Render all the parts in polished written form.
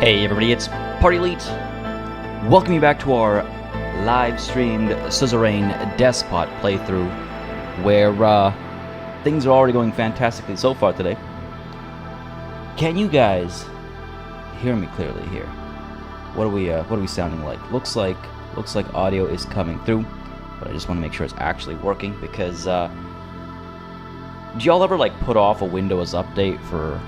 Hey everybody, it's Party Elite. Welcome you back to our live streamed Suzerain DESPOT playthrough, where things are already going fantastically so far today. Can you guys hear me clearly here? What are we sounding like? Looks like audio is coming through, but I just want to make sure it's actually working because do y'all ever like put off a Windows update for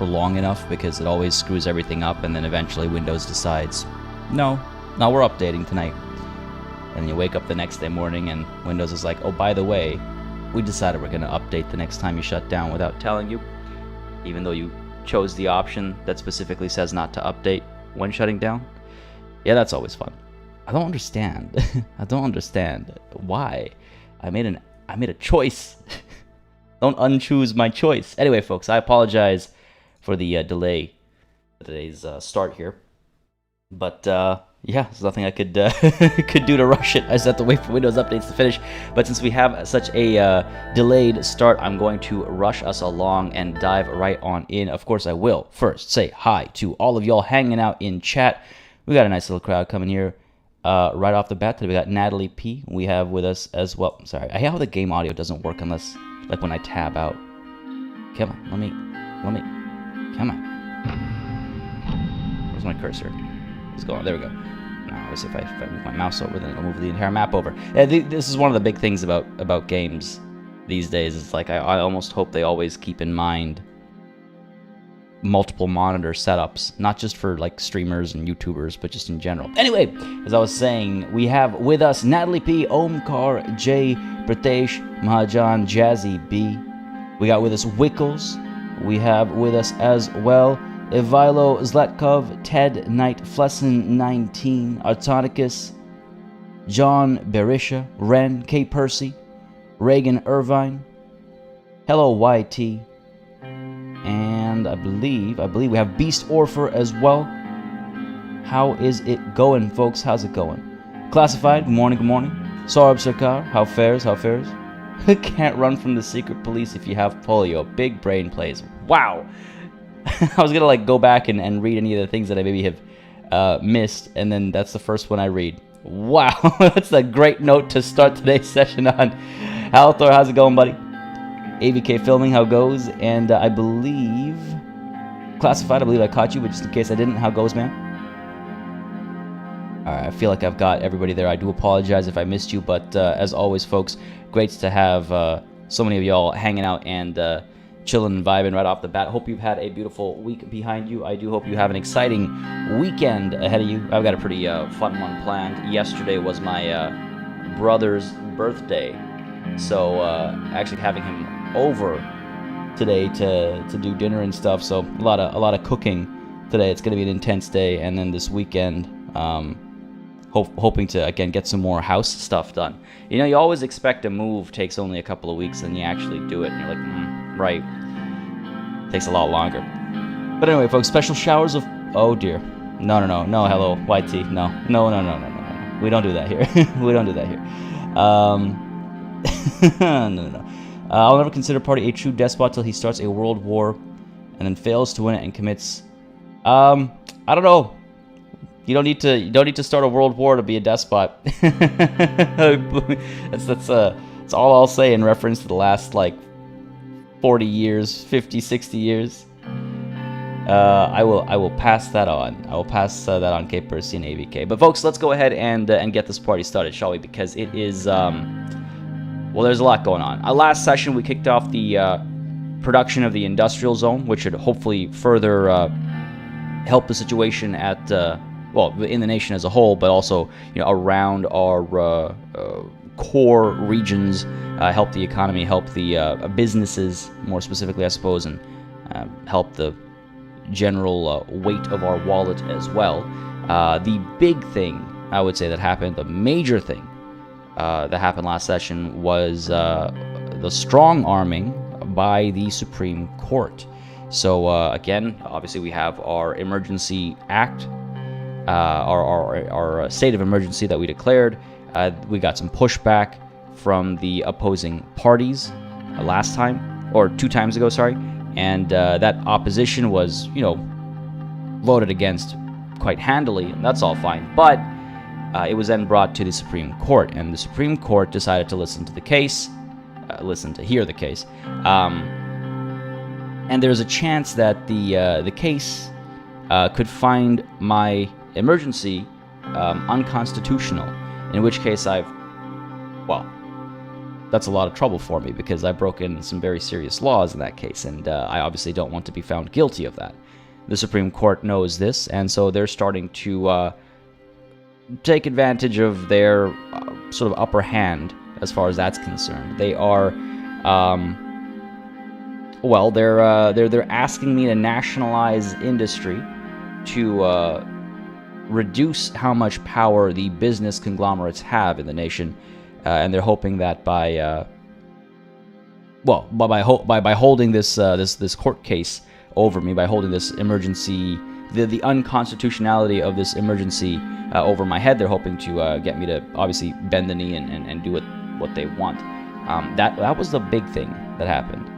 long enough because it always screws everything up, and then eventually Windows decides, no, we're updating tonight. And you wake up the next day morning and Windows is like, oh, by the way, we decided we're going to update the next time you shut down without telling you, even though you chose the option that specifically says not to update when shutting down. Yeah, that's always fun. I don't understand. I don't understand why. I made a choice. Don't unchoose my choice. Anyway, folks, I apologize for the delay of today's start here, but yeah, there's nothing I could could do to rush it. I just have to wait for Windows updates to finish. But since we have such a delayed start, I'm going to rush us along and dive right on in. Of course, I will first say hi to all of y'all hanging out in chat. We got a nice little crowd coming here right off the bat. Today we got Natalie P. We have with us as well. Sorry, I hate how the game audio doesn't work unless like when I tab out. Come on, let me. Come on. Where's my cursor? Let's go on. There we go. Now, obviously, if I move my mouse over, then it'll move the entire map over. Yeah, this is one of the big things about games these days. It's like I almost hope they always keep in mind multiple monitor setups, not just for like streamers and YouTubers, but just in general. Anyway, as I was saying, we have with us Natalie P, Omkar J, Pratesh, Mahajan, Jazzy B. We got with us Wickles. We have with us as well Ivilo Zlatkov, Ted Knight, Flesson 19, Artonicus, John Berisha, Ren, K. Percy, Reagan Irvine, Hello YT, and I believe we have Beast Orpher as well. How is it going, folks? How's it going? Classified, good morning. Saurabh Sarkar, how fares? Can't run from the secret police if you have polio. Big brain plays. Wow. I was gonna like go back and read any of the things that I maybe have missed, and then that's the first one I read. Wow, that's a great note to start today's session on. Althor, how's it going, buddy? AVK filming, how goes? And I believe Classified, I believe I caught you, but just in case I didn't, how goes, man? Alright, I feel like I've got everybody there. I do apologize if I missed you, but as always, folks, great to have so many of y'all hanging out and chilling and vibing right off the bat. Hope you've had a beautiful week behind you. I do hope you have an exciting weekend ahead of you. I've got a pretty fun one planned. Yesterday was my brother's birthday, so actually having him over today to do dinner and stuff. So a lot of cooking today. It's going to be an intense day, and then this weekend, hoping to again get some more house stuff done. You know, you always expect a move takes only a couple of weeks, and you actually do it, and you're like, right. Takes a lot longer. But anyway, folks, special showers of... Oh, dear. No, hello, YT. No. We don't do that here. We don't do that here. No. I'll never consider Party a true despot till he starts a world war and then fails to win it and commits... I don't know. You don't need to start a world war to be a despot. That's all I'll say in reference to the last, like, 40 years, 50, 60 years. I will pass that on. I will pass that on K. Percy and AVK. But folks, let's go ahead and get this party started, shall we? Because it is well, there's a lot going on. Last session we kicked off the production of the industrial zone, which should hopefully further help the situation at well, in the nation as a whole, but also around our core regions, help the economy, help the businesses, more specifically, I suppose, and help the general weight of our wallet as well. The big thing, I would say, that happened, the major thing that happened last session was the strong arming by the Supreme Court. So, again, obviously we have our emergency act, our state of emergency that we declared. We got some pushback from the opposing parties last time, or 2 times ago, sorry, and that opposition was, voted against quite handily, and that's all fine. But it was then brought to the Supreme Court, and the Supreme Court decided to listen to the case, hear the case. And there's a chance that the case could find my emergency unconstitutional, in which case that's a lot of trouble for me, because I've broken some very serious laws in that case, and I obviously don't want to be found guilty of that. The Supreme Court knows this, and so they're starting to take advantage of their sort of upper hand as far as that's concerned. They are, they're asking me to nationalize industry to reduce how much power the business conglomerates have in the nation. And they're hoping that by holding this court case over me, by holding this emergency, the unconstitutionality of this emergency over my head, they're hoping to get me to obviously bend the knee and do what they want. That was the big thing that happened.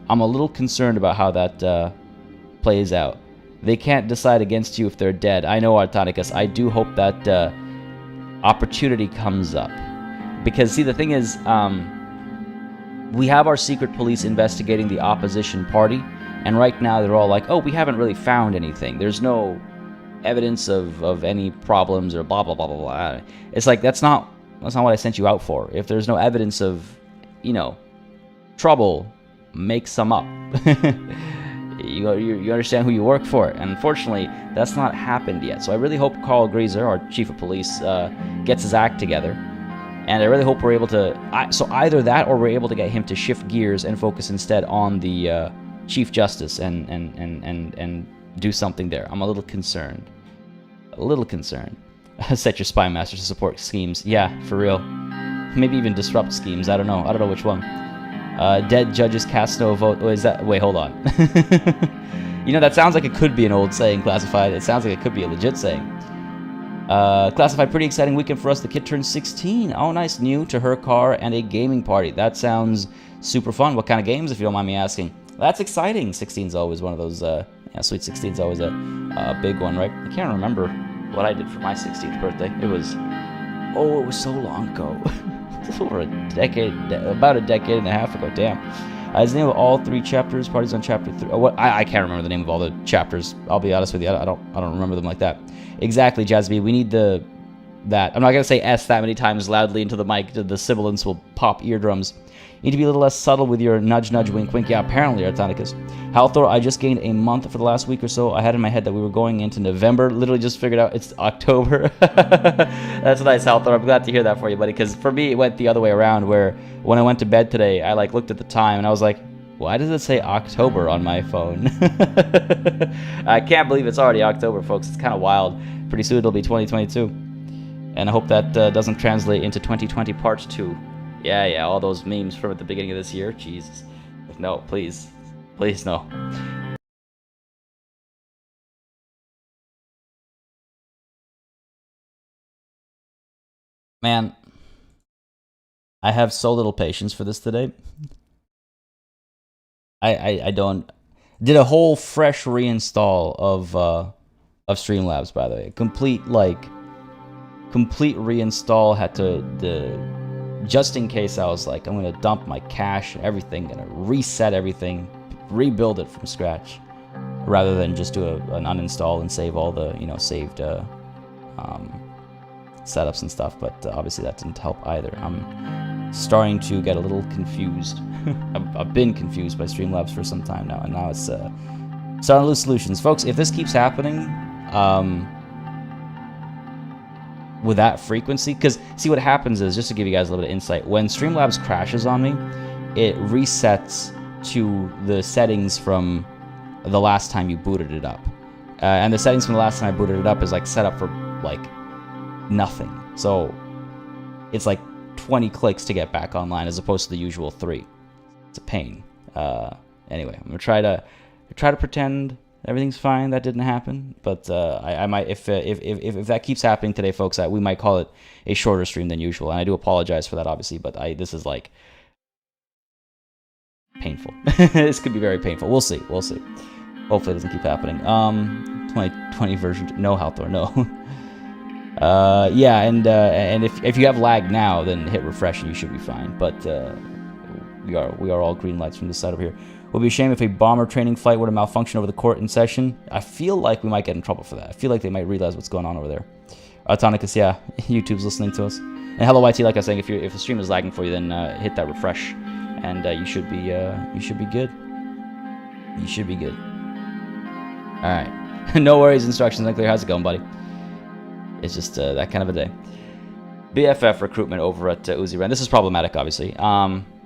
I'm a little concerned about how that plays out. They can't decide against you if they're dead. I know, Artonicus. I do hope that opportunity comes up. Because, see, the thing is, we have our secret police investigating the opposition party, and right now they're all like, oh, we haven't really found anything. There's no evidence of any problems or blah, blah, blah, blah, blah. It's like, that's not what I sent you out for. If there's no evidence of, trouble, make some up. You understand who you work for, and unfortunately, that's not happened yet. So I really hope Carl Greaser, our chief of police, gets his act together, and I really hope we're able to. So either that, or we're able to get him to shift gears and focus instead on the chief justice and do something there. I'm a little concerned. Set your spy masters to support schemes. Yeah, for real. Maybe even disrupt schemes. I don't know which one. Dead judges cast no vote. Is that? Wait, hold on. That sounds like it could be an old saying, Classified. It sounds like it could be a legit saying. Classified, pretty exciting weekend for us. The kid turned 16. Oh, nice. New to her car and a gaming party. That sounds super fun. What kind of games, if you don't mind me asking? That's exciting. 16's always one of those, Sweet 16's always a big one, right? I can't remember what I did for my 16th birthday. It was so long ago. Over a decade, about a decade and a half ago. Damn. Is the name of all 3 chapters? Parties on chapter 3. I can't remember the name of all the chapters. I'll be honest with you. I don't remember them like that. Exactly, Jazzy. We need that. I'm not gonna say S that many times loudly into the mic. The sibilants will pop eardrums. You need to be a little less subtle with your nudge, nudge, wink, wink. Yeah, apparently, Artonicus. Halthor, I just gained a month for the last week or so. I had in my head that we were going into November. Literally just figured out it's October. That's nice, Halthor. I'm glad to hear that for you, buddy, because for me, it went the other way around, where when I went to bed today, I looked at the time, and I was like, why does it say October on my phone? I can't believe it's already October, folks. It's kind of wild. Pretty soon it'll be 2022. And I hope that doesn't translate into 2020 Part 2. Yeah, all those memes from at the beginning of this year. Jesus. No, please. Please, no. Man, I have so little patience for this today. I don't... Did a whole fresh reinstall of Streamlabs, by the way. Complete reinstall. Had to... Just in case, I was like, I'm going to dump my cache and everything, going to reset everything, rebuild it from scratch, rather than just do an uninstall and save all the, saved setups and stuff. But obviously that didn't help either. I'm starting to get a little confused. I've been confused by Streamlabs for some time now, and now it's starting to lose solutions. Folks, if this keeps happening, with that frequency, because see what happens is, just to give you guys a little bit of insight, when Streamlabs crashes on me, it resets to the settings from the last time you booted it up, and the settings from the last time I booted it up is set up for nothing, so it's 20 clicks to get back online as opposed to the usual 3. It's a pain. Anyway, I'm gonna try to pretend everything's fine. That didn't happen, but I might, if that keeps happening today, folks, we might call it a shorter stream than usual, and I do apologize for that, obviously. But this is painful. This could be very painful. We'll see. We'll see. Hopefully it doesn't keep happening. 2020 version, no Halthor, no. Yeah, and if you have lag now, then hit refresh and you should be fine. But we are all green lights from this side over here. It would be a shame if a bomber training flight were to malfunction over the court in session. I feel like we might get in trouble for that. I feel like they might realize what's going on over there. Tonicus, yeah, YouTube's listening to us. And hello YT, like I was saying, if the stream is lagging for you, then hit that refresh, and you should be good. You should be good. All right, no worries. Instructions unclear. How's it going, buddy? It's just that kind of a day. BFF recruitment over at Suzerain. This is problematic, obviously.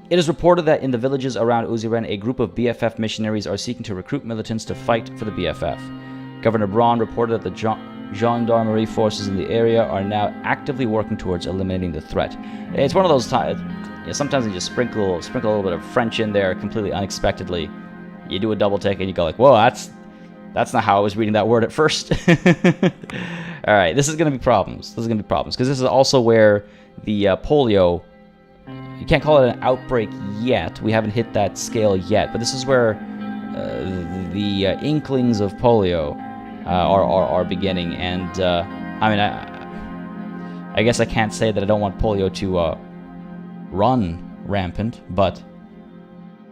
It is reported that in the villages around Suzerain, a group of BFF missionaries are seeking to recruit militants to fight for the BFF. Governor Braun reported that the gendarmerie forces in the area are now actively working towards eliminating the threat. It's one of those times. Sometimes you just sprinkle a little bit of French in there completely unexpectedly. You do a double take and you go like, "Whoa, that's not how I was reading that word at first." All right, this is going to be problems. This is going to be problems because this is also where the polio. You can't call it an outbreak yet. We haven't hit that scale yet, but this is where the inklings of polio are beginning. And I mean, I guess I can't say that I don't want polio to run rampant, but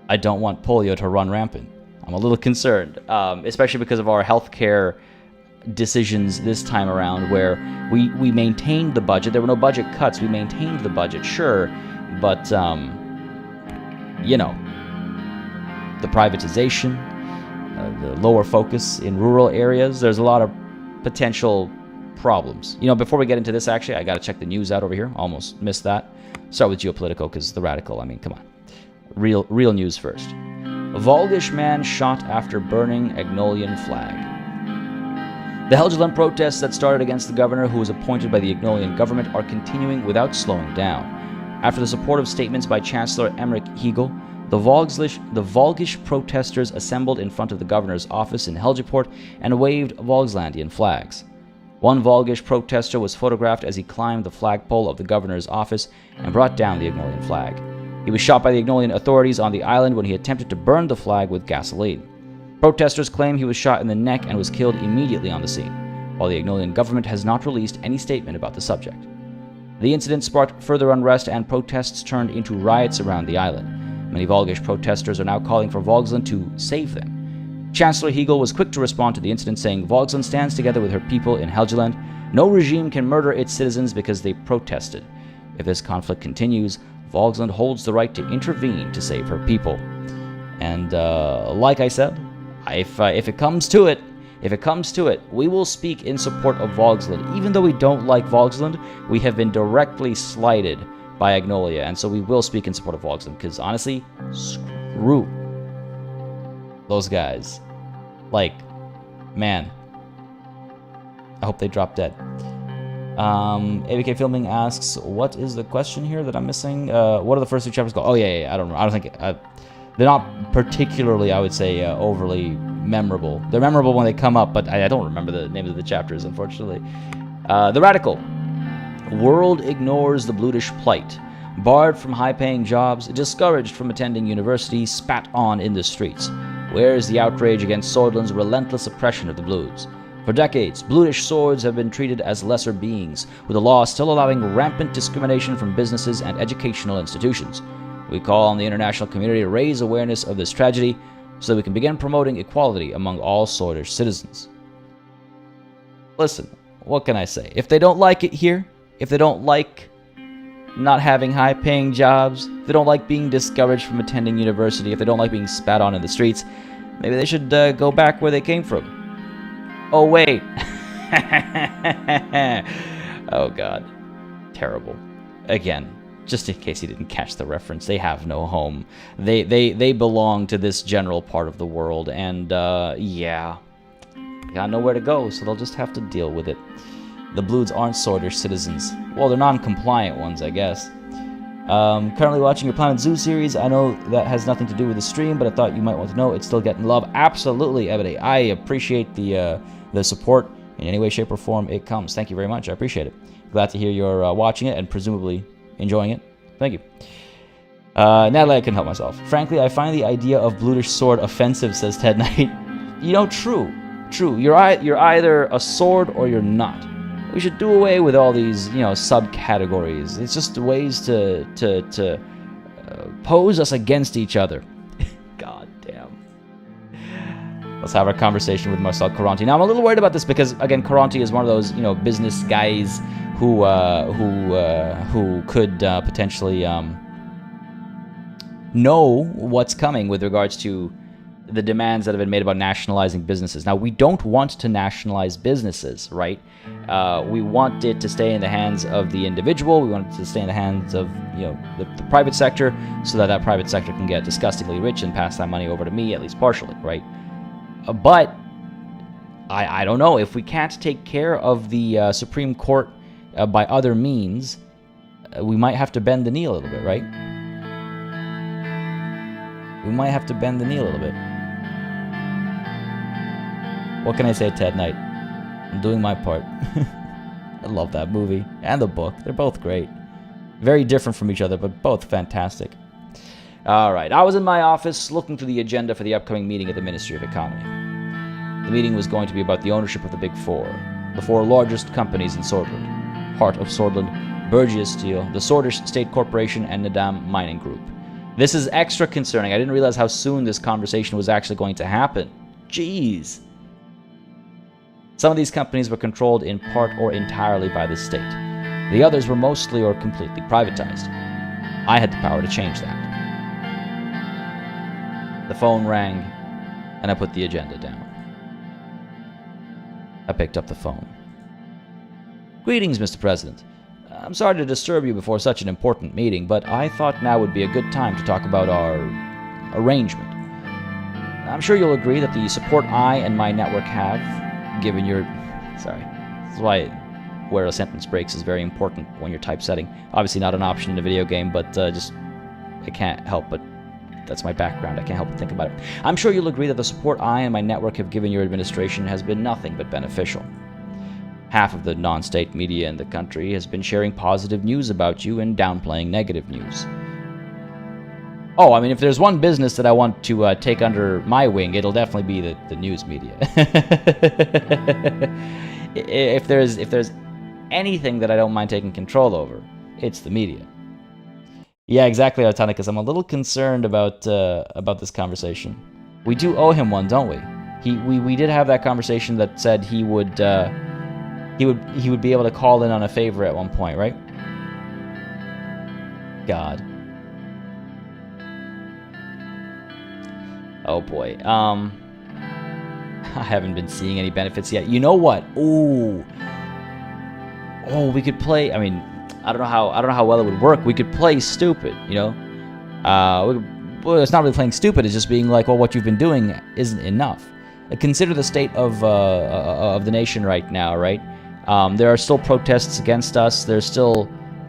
I don't want polio to run rampant. I'm a little concerned, especially because of our healthcare decisions this time around, where we maintained the budget. There were no budget cuts. We maintained the budget, sure. But, you know, the privatization, the lower focus in rural areas, there's a lot of potential problems. You know, before we get into this, actually, I got to check the news out over here. Almost missed that. Start with geopolitical, because the radical, I mean, come on. Real news first. A Volgish man shot after burning Agnolian flag. The Helgeland protests that started against the governor who was appointed by the Agnolian government are continuing without slowing down. After the supportive statements by Chancellor Emmerich Hegel, the Volgish protesters assembled in front of the governor's office in Helgeport and waved Volkslandian flags. One Volgish protester was photographed as he climbed the flagpole of the governor's office and brought down the Agnolian flag. He was shot by the Agnolian authorities on the island when he attempted to burn the flag with gasoline. Protesters claim he was shot in the neck and was killed immediately on the scene, while the Agnolian government has not released any statement about the subject. The incident sparked further unrest and protests turned into riots around the island. Many Volgish protesters are now calling for Volksland to save them. Chancellor Hegel was quick to respond to the incident, saying, "Volksland stands together with her people in Helgeland. No regime can murder its citizens because they protested. If this conflict continues, Volksland holds the right to intervene to save her people." And like I said, if it comes to it, we will speak in support of Volksland. Even though we don't like Volksland, we have been directly slighted by Agnolia, and so we will speak in support of Volksland, because honestly, screw those guys. Like, man, I hope they drop dead. ABK Filming asks, what is the question here that I'm missing? What are the first two chapters called? Oh, yeah, I don't know. I don't think... they're not particularly, I would say, overly memorable. They're memorable when they come up, but I don't remember the names of the chapters, unfortunately. The Radical. World ignores the Blutish plight. Barred from high-paying jobs, discouraged from attending university, spat on in the streets. Where's the outrage against Sordland's relentless oppression of the Blues? For decades, Blutish swords have been treated as lesser beings, with the law still allowing rampant discrimination from businesses and educational institutions. We call on the international community to raise awareness of this tragedy so that we can begin promoting equality among all Swordish citizens. Listen, what can I say? If they don't like it here, if they don't like not having high-paying jobs, if they don't like being discouraged from attending university, if they don't like being spat on in the streets, maybe they should go back where they came from. Oh, wait. Oh, God. Terrible. Again, just in case you didn't catch the reference, they have no home. They belong to this general part of the world, and, yeah. They got nowhere to go, so they'll just have to deal with it. The Bloods aren't Swordish citizens. Well, they're non-compliant ones, I guess. Currently watching your Planet Zoo series. I know that has nothing to do with the stream, but I thought you might want to know. It's still getting love. Absolutely, Ebony. I appreciate the support in any way, shape, or form it comes. Thank you very much. I appreciate it. Glad to hear you're watching it and presumably enjoying it. Thank you. Natalie, I couldn't help myself. Frankly, I find the idea of Blutish Sword offensive, says Ted Knight. You know, true. You're either a sword or you're not. We should do away with all these, you know, subcategories. It's just ways to pose us against each other. God damn. Let's have our conversation with Marcel Caronti. Now, I'm a little worried about this because, again, Caronti is one of those, you know, business guys who could potentially know what's coming with regards to the demands that have been made about nationalizing businesses. Now, we don't want to nationalize businesses, right? We want it to stay in the hands of the individual. We want it to stay in the hands of, you know, the private sector, so that that private sector can get disgustingly rich and pass that money over to me, at least partially, right? But I don't know. If we can't take care of the Supreme Court by other means, we might have to bend the knee a little bit, right? We might have to bend the knee a little bit. What can I say, Ted Knight? I'm doing my part. I love that movie and the book. They're both great. Very different from each other, but both fantastic. All right. I was in my office looking through the agenda for the upcoming meeting at the Ministry of Economy. The meeting was going to be about the ownership of the Big Four, the four largest companies in Sordland: Heart of Sordland, Bergia Steel, the Sordish State Corporation, and Nadam Mining Group. This is extra concerning. I didn't realize how soon this conversation was actually going to happen. Jeez. Some of these companies were controlled in part or entirely by the state. The others were mostly or completely privatized. I had the power to change that. The phone rang, and I put the agenda down. I picked up the phone. Greetings, Mr. President. I'm sorry to disturb you before such an important meeting, but I thought now would be a good time to talk about our arrangement. I'm sure you'll agree that the support I and my network have, given your... Sorry. This is why where a sentence breaks is very important when you're typesetting. Obviously not an option in a video game, but just... I can't help but... That's my background. I can't help but think about it. I'm sure you'll agree that the support I and my network have given your administration has been nothing but beneficial. Half of the non-state media in the country has been sharing positive news about you and downplaying negative news. Oh, I mean, if there's one business that I want to take under my wing, it'll definitely be the news media. if there's anything that I don't mind taking control over, it's the media. Yeah, exactly, Autonicus. I'm a little concerned about this conversation. We do owe him one, don't we? We did have that conversation that said he would be able to call in on a favor at one point, right? God. Oh boy. I haven't been seeing any benefits yet. You know what? Ooh. Oh, we could play. I mean, I don't know how well it would work. We could play stupid, you know. Well, it's not really playing stupid. It's just being like, well, what you've been doing isn't enough. Consider the state of the nation right now, right? There are still protests against us. There's still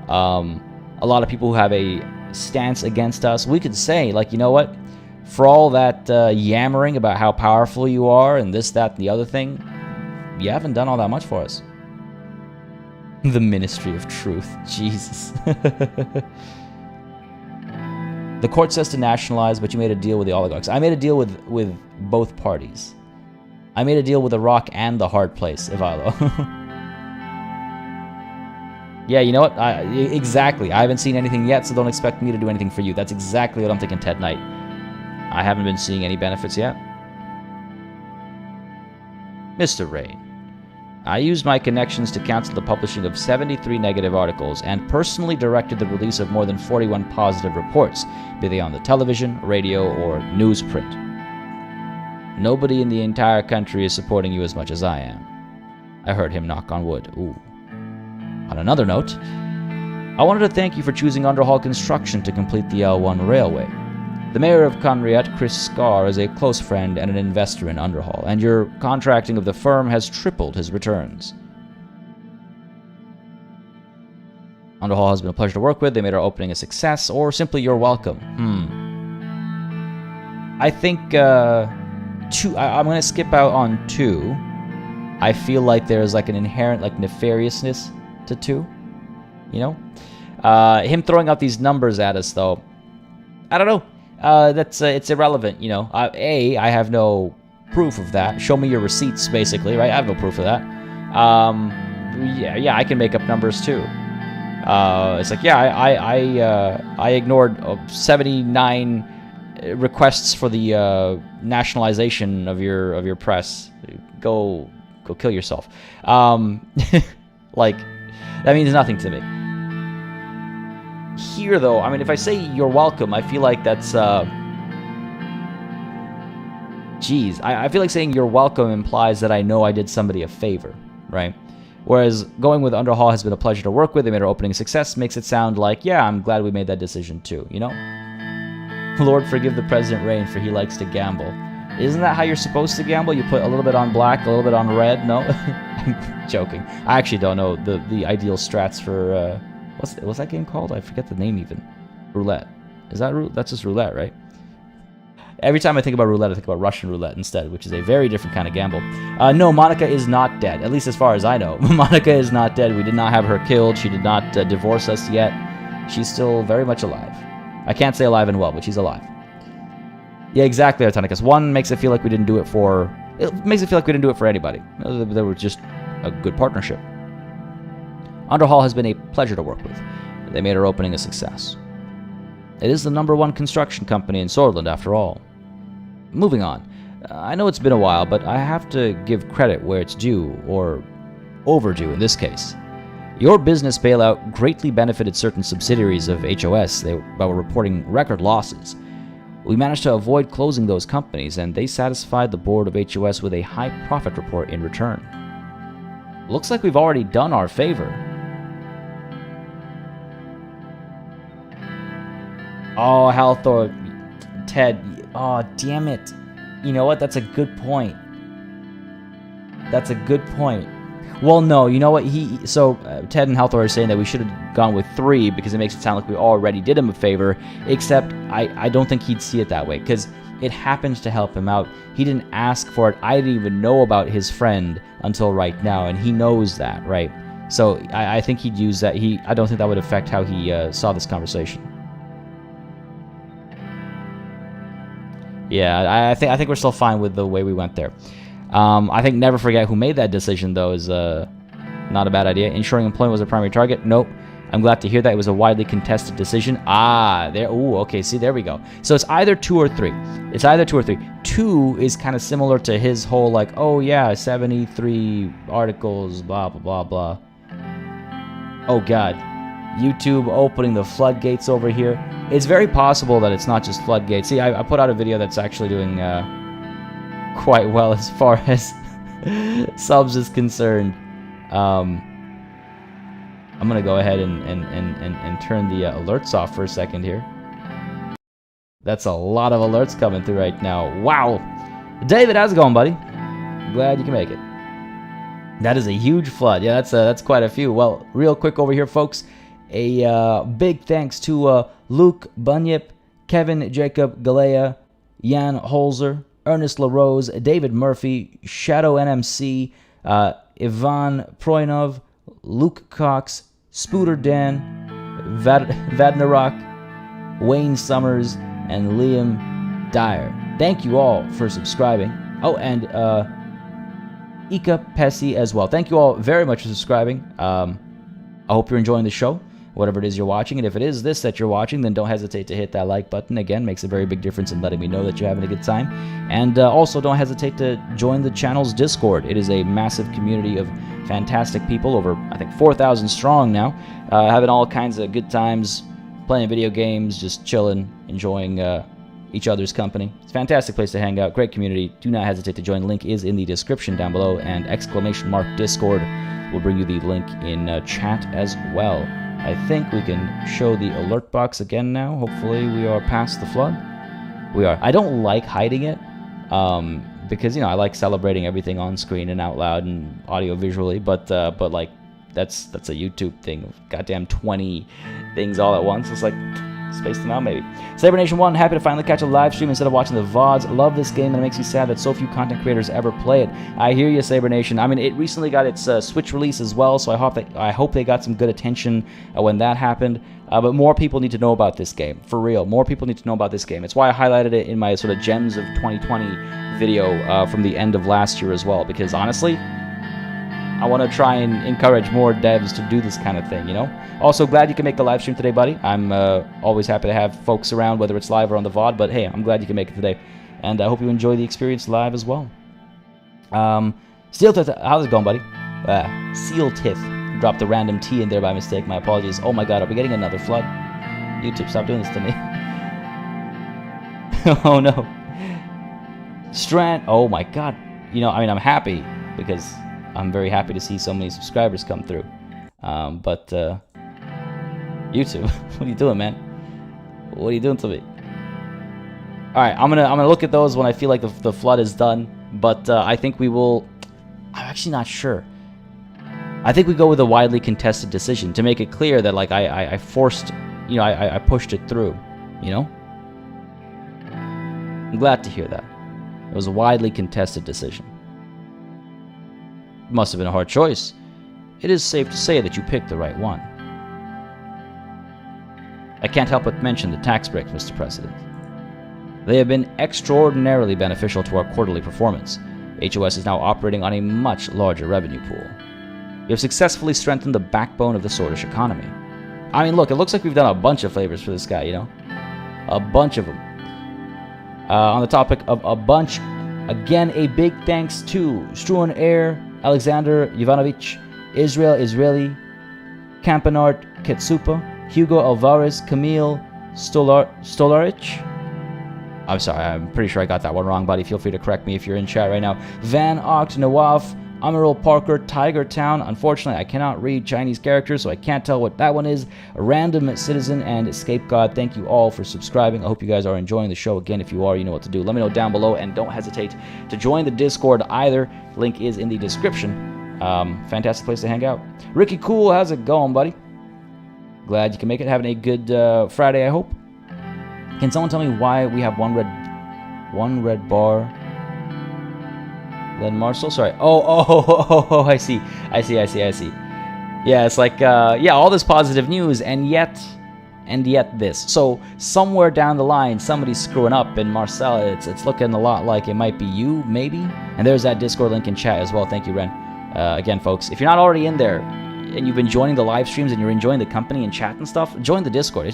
a lot of people who have a stance against us. We could say, like, you know what? For all that yammering about how powerful you are and this, that, and the other thing, you haven't done all that much for us. The Ministry of Truth. Jesus. The court says to nationalize, but you made a deal with the oligarchs. I made a deal with both parties. I made a deal with the rock and the hard place, Ivalo. Yeah, you know what? Exactly. I haven't seen anything yet, so don't expect me to do anything for you. That's exactly what I'm thinking, Ted Knight. I haven't been seeing any benefits yet. Mr. Rain, I used my connections to cancel the publishing of 73 negative articles and personally directed the release of more than 41 positive reports, be they on the television, radio, or newsprint. Nobody in the entire country is supporting you as much as I am. I heard him knock on wood. Ooh. On another note, I wanted to thank you for choosing Underhall Construction to complete the L1 railway. The mayor of Conriat, Chris Scarr, is a close friend and an investor in Underhall, and your contracting of the firm has tripled his returns. Underhall has been a pleasure to work with. They made our opening a success, or simply you're welcome. I think, two. I'm going to skip out on 2. I feel like there's like an inherent like nefariousness to 2, you know? Him throwing out these numbers at us, though, I don't know. It's irrelevant, you know. I have no proof of that. Show me your receipts, basically, right? I have no proof of that. Yeah, I can make up numbers too. It's like, yeah, I ignored 79 requests for the nationalization of your press. Go kill yourself. Like, that means nothing to me. Here, though, I mean, if I say you're welcome, I feel like that's, geez, I feel like saying you're welcome implies that I know I did somebody a favor, right? Whereas going with Underhall has been a pleasure to work with, they made our opening a success, makes it sound like, yeah, I'm glad we made that decision too, you know? Lord forgive the President Rain, for he likes to gamble. Isn't that how you're supposed to gamble? You put a little bit on black, a little bit on red? No? I'm joking. I actually don't know the ideal strats for, what's that game called? I forget the name even. Roulette. Is that roulette? That's just roulette, right? Every time I think about roulette, I think about Russian roulette instead, which is a very different kind of gamble. No, Monica is not dead, at least as far as I know. Monica is not dead. We did not have her killed. She did not divorce us yet. She's still very much alive. I can't say alive and well, but she's alive. Yeah, exactly, Artonicus. One makes it feel like we didn't do it for... It makes it feel like we didn't do it for anybody. They were just a good partnership. Underhall has been a pleasure to work with. They made our opening a success. It is the #1 construction company in Sordland, after all. Moving on. I know it's been a while, but I have to give credit where it's due, or overdue in this case. Your business bailout greatly benefited certain subsidiaries of HOS that were reporting record losses. We managed to avoid closing those companies, and they satisfied the board of HOS with a high profit report in return. Looks like we've already done our favor. Oh, Halthor, Ted, oh, damn it. You know what? That's a good point. That's a good point. Well, no, you know what? Ted and Halthor are saying that we should have gone with 3 because it makes it sound like we already did him a favor, except I don't think he'd see it that way because it happens to help him out. He didn't ask for it. I didn't even know about his friend until right now, and he knows that, right? So I think he'd use that. I don't think that would affect how he saw this conversation. Yeah, I think we're still fine with the way we went there. I think never forget who made that decision, though, is not a bad idea. Ensuring employment was a primary target? Nope. I'm glad to hear that. It was a widely contested decision. Ah, there. Ooh, okay, see, there we go. So it's either 2 or 3. It's either 2 or 3. 2 is kind of similar to his whole, like, oh, yeah, 73 articles, blah, blah, blah, blah. Oh, God. YouTube opening the floodgates over here. It's very possible that it's not just floodgates. See, I put out a video that's actually doing quite well as far as subs is concerned. I'm going to go ahead and turn the alerts off for a second here. That's a lot of alerts coming through right now. Wow. David, how's it going, buddy? Glad you can make it. That is a huge flood. Yeah, that's quite a few. Well, real quick over here, folks. A big thanks to Luke Bunyip, Kevin Jacob Galea, Jan Holzer, Ernest LaRose, David Murphy, Shadow NMC, Ivan Proinov, Luke Cox, Spooter Dan, Vadnarok, Wayne Summers, and Liam Dyer. Thank you all for subscribing. Oh, and Ika Pessi as well. Thank you all very much for subscribing. I hope you're enjoying the show, whatever it is you're watching. And if it is this that you're watching, then don't hesitate to hit that like button. Again, makes a very big difference in letting me know that you're having a good time. And also don't hesitate to join the channel's Discord. It is a massive community of fantastic people, over, I think, 4,000 strong now, having all kinds of good times, playing video games, just chilling, enjoying each other's company. It's a fantastic place to hang out, great community. Do not hesitate to join. Link is in the description down below, and ! Discord will bring you the link in chat as well. I think we can show the alert box again now. Hopefully we are past the flood. We are. I don't like hiding it, because, you know, I like celebrating everything on screen and out loud and audio visually, but like that's a YouTube thing. Goddamn 20 things all at once. It's like, Space them out, maybe. Saber Nation 1, happy to finally catch a live stream instead of watching the VODs. Love this game, and it makes me sad that so few content creators ever play it. I hear you, Saber Nation. I mean, it recently got its Switch release as well, so I hope they got some good attention when that happened. But more people need to know about this game, for real. More people need to know about this game. It's why I highlighted it in my sort of Gems of 2020 video from the end of last year as well, because honestly, I want to try and encourage more devs to do this kind of thing, you know? Also, glad you can make the live stream today, buddy. I'm always happy to have folks around, whether it's live or on the VOD, but hey, I'm glad you can make it today. And I hope you enjoy the experience live as well. Steel Tith, how's it going, buddy? Seal Tith. Dropped a random T in there by mistake. My apologies. Oh my god, are we getting another flood? YouTube, stop doing this to me. Oh no. Strand. Oh my god. You know, I mean, I'm happy because I'm very happy to see so many subscribers come through. But YouTube, what are you doing, man? What are you doing to me? All right, I'm gonna look at those when I feel like the flood is done. But I think we will. I'm actually not sure. I think we go with a widely contested decision to make it clear that like I forced, you know, I pushed it through. You know. I'm glad to hear that. It was a widely contested decision. It must have been a hard choice. It is safe to say that you picked the right one. I can't help but mention the tax breaks, Mr. President. They have been extraordinarily beneficial to our quarterly performance. HOS is now operating on a much larger revenue pool. We have successfully strengthened the backbone of the Swordish economy. I mean, look, it looks like we've done a bunch of favors for this guy, you know? A bunch of them. On the topic of a bunch, again, a big thanks to Struan Air, Alexander Ivanovich, Israeli, Campanart Ketsupa, Hugo Alvarez, Camille Stolarich. I'm sorry, I'm pretty sure I got that one wrong, buddy. Feel free to correct me if you're in chat right now. Van Ocht Nawaf, Amiral Parker, Tiger Town. Unfortunately, I cannot read Chinese characters, so I can't tell what that one is. A Random Citizen and Escape God. Thank you all for subscribing. I hope you guys are enjoying the show. Again, if you are, you know what to do. Let me know down below, and don't hesitate to join the Discord either. Link is in the description. Fantastic place to hang out. Ricky Cool, how's it going, buddy? Glad you can make it. Having a good Friday, I hope. Can someone tell me why we have one red bar? Len Marcel, sorry. Oh, I see. Yeah, it's like, yeah, all this positive news, and yet this. So somewhere down the line, somebody's screwing up, and Marcel, it's looking a lot like it might be you, maybe. And there's that Discord link in chat as well. Thank you, Ren. Again, folks, if you're not already in there and you've been joining the live streams and you're enjoying the company and chat and stuff, join the Discord.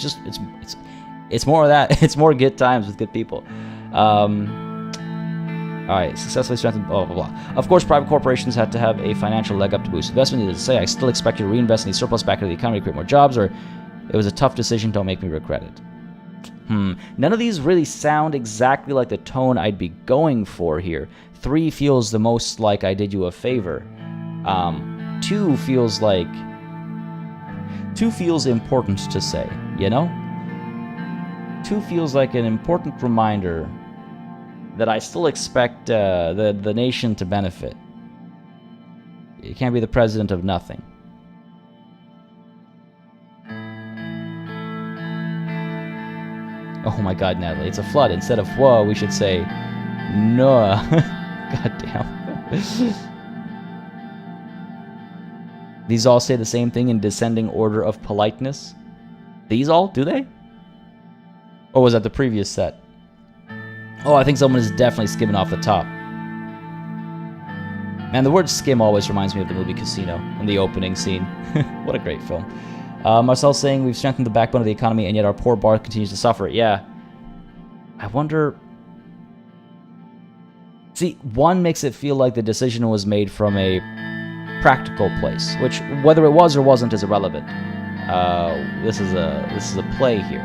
It's more of that. It's more good times with good people. Alright, successfully strengthened, blah, blah, blah. Of course, private corporations had to have a financial leg up to boost investment. Needless to say, I still expect you to reinvest any surplus back into the economy to create more jobs, or it was a tough decision, don't make me regret it. None of these really sound exactly like the tone I'd be going for here. 3 feels the most like I did you a favor. 2 feels like... 2 feels important to say, you know? 2 feels like an important reminder that I still expect the nation to benefit. You can't be the president of nothing. Oh my god, Natalie, it's a flood. Instead of whoa, we should say no. God damn. These all say the same thing in descending order of politeness. These all? Do they? Or was that the previous set? Oh, I think someone is definitely skimming off the top. Man, the word skim always reminds me of the movie Casino in the opening scene. What a great film. Marcel's saying we've strengthened the backbone of the economy and yet our poor bar continues to suffer. Yeah. I wonder... See, one makes it feel like the decision was made from a practical place, which, whether it was or wasn't, is irrelevant. This is a play here.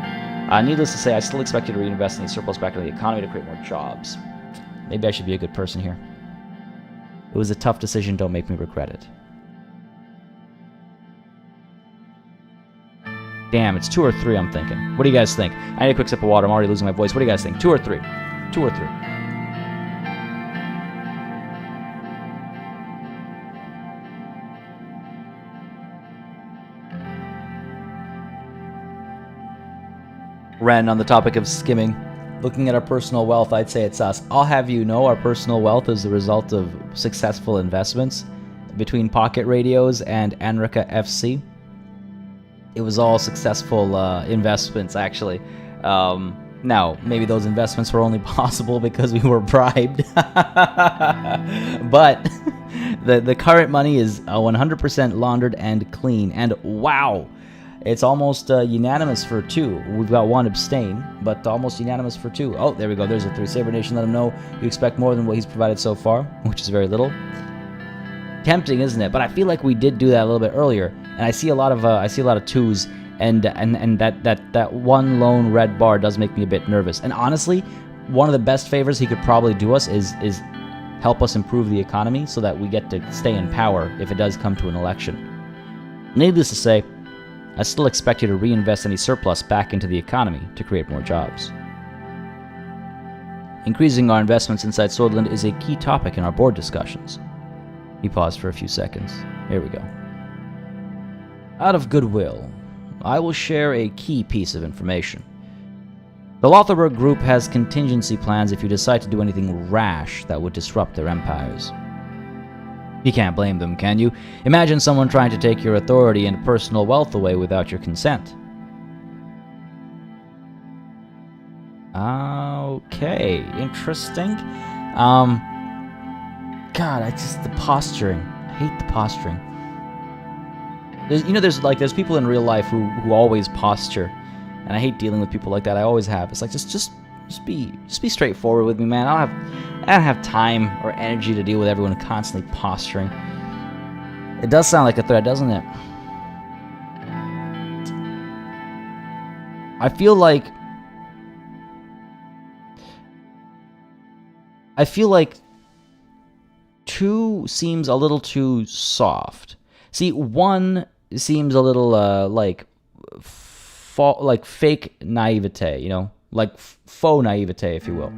Needless to say, I still expect you to reinvest any surplus back into the economy to create more jobs. Maybe I should be a good person here. It was a tough decision, don't make me regret it. Damn, it's 2 or 3, I'm thinking. What do you guys think? I need a quick sip of water, I'm already losing my voice. What do you guys think? 2 or 3? 2 or 3? Ren, on the topic of skimming, looking at our personal wealth, I'd say it's us. I'll have you know our personal wealth is the result of successful investments between Pocket Radios and Anrika FC. It was all successful investments, actually. Now, maybe those investments were only possible because we were bribed. But the current money is 100% laundered and clean. And wow, it's almost unanimous for 2. We've got 1 abstain, but almost unanimous for 2. Oh, there we go. There's a 3. Saber Nation, let him know you expect more than what he's provided so far, which is very little. Tempting, isn't it? But I feel like we did do that a little bit earlier, and I see a lot of 2s. And that one lone red bar does make me a bit nervous. And honestly, one of the best favors he could probably do us is help us improve the economy so that we get to stay in power if it does come to an election. Needless to say, I still expect you to reinvest any surplus back into the economy to create more jobs. Increasing our investments inside Sordland is a key topic in our board discussions. He paused for a few seconds. Here we go. Out of goodwill, I will share a key piece of information. The Lotharberg Group has contingency plans if you decide to do anything rash that would disrupt their empires. You can't blame them, can you? Imagine someone trying to take your authority and personal wealth away without your consent. Okay, interesting. God, the posturing. I hate the posturing. There's people in real life who always posture, and I hate dealing with people like that. I always have. It's like just be straightforward with me, man. I don't have time or energy to deal with everyone constantly posturing. It does sound like a threat, doesn't it? I feel like 2 seems a little too soft. See, 1 seems a little fake naivete, like faux naivete, if you will.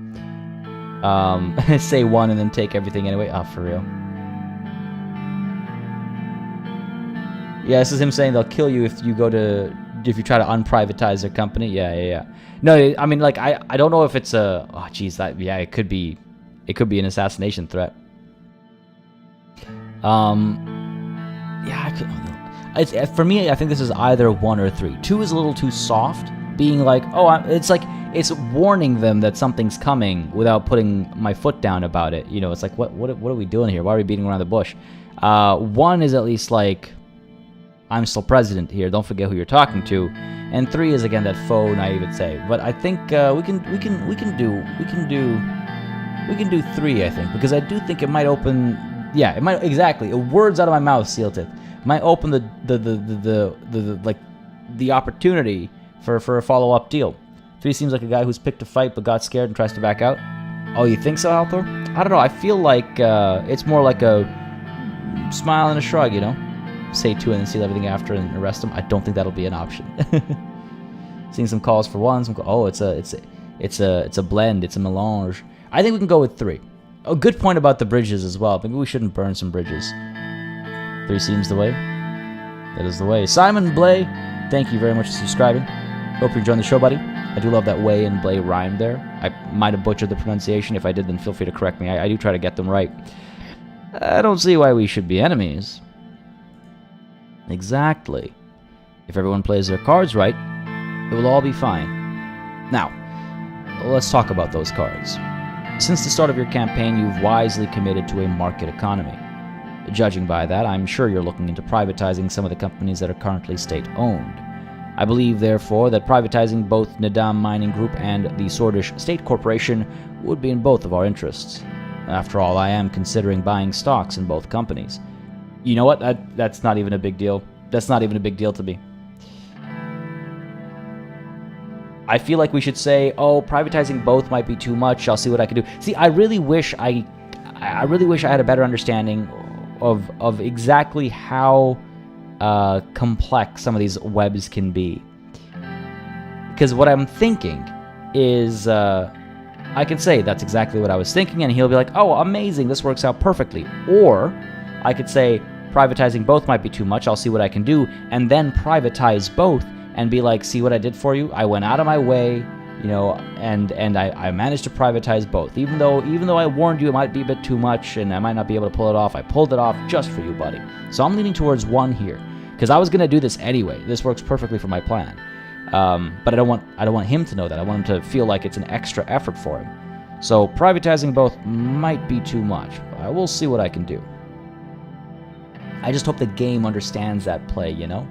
Say 1 and then take everything anyway. Oh, for real. Yeah, this is him saying they'll kill you if you try to unprivatize their company. Yeah. No, I mean, like, I don't know if it's a. Oh, geez, it could be an assassination threat. For me, I think this is either 1 or 3. 2 is a little too soft, being like, it's warning them that something's coming without putting my foot down about it. It's like, what are we doing here? Why are we beating around the bush? 1 is at least like, I'm still president here. Don't forget who you're talking to. And 3 is again that faux naivete. But I think we can do 3. I think, because I do think it might open. Yeah, it might, exactly. Words out of my mouth, Sealtith. Might open the opportunity for a follow-up deal. 3 seems like a guy who's picked a fight but got scared and tries to back out. Oh, you think so, Althor? I don't know. I feel like it's more like a smile and a shrug, Say 2 and then seal everything after and arrest him. I don't think that'll be an option. Seeing some calls for 1. It's a blend. It's a melange. I think we can go with 3. A good point about the bridges as well. Maybe we shouldn't burn some bridges. 3 seems the way. That is the way. Simon Blay, thank you very much for subscribing. Hope you enjoyed the show, buddy. I do love that way and Blay rhyme there. I might have butchered the pronunciation. If I did, then feel free to correct me. I do try to get them right. I don't see why we should be enemies. Exactly. If everyone plays their cards right, it will all be fine. Now, let's talk about those cards. Since the start of your campaign, you've wisely committed to a market economy. Judging by that, I'm sure you're looking into privatizing some of the companies that are currently state-owned. I believe, therefore, that privatizing both Nadam Mining Group and the Swordish State Corporation would be in both of our interests. After all, I am considering buying stocks in both companies. You know what? That's not even a big deal. That's not even a big deal to me. I feel like we should say, privatizing both might be too much. I'll see what I can do. See, I really wish I had a better understanding of exactly how complex some of these webs can be. Because what I'm thinking is, I can say that's exactly what I was thinking, and he'll be like, oh, amazing, this works out perfectly. Or I could say, privatizing both might be too much. I'll see what I can do, and then privatize both and be like, see what I did for you? I went out of my way, you know, and I managed to privatize both. Even though I warned you it might be a bit too much and I might not be able to pull it off, I pulled it off just for you, buddy. So I'm leaning towards 1 here, because I was going to do this anyway. This works perfectly for my plan. But I don't want him to know that. I want him to feel like it's an extra effort for him. So privatizing both might be too much. I will see what I can do. I just hope the game understands that play, you know?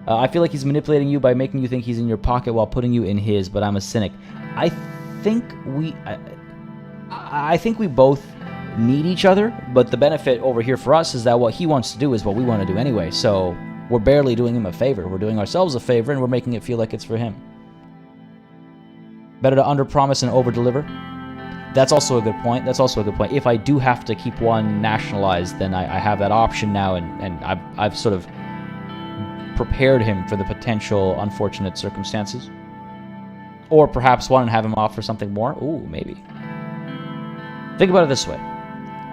I feel like he's manipulating you by making you think he's in your pocket while putting you in his, but I'm a cynic. I think we both need each other, but the benefit over here for us is that what he wants to do is what we want to do anyway, so we're barely doing him a favor. We're doing ourselves a favor, and we're making it feel like it's for him. Better to underpromise and overdeliver. That's also a good point. If I do have to keep one nationalized, then I have that option now, and I've sort of prepared him for the potential unfortunate circumstances. Or perhaps one and have him off for something more. Ooh, maybe. Think about it this way.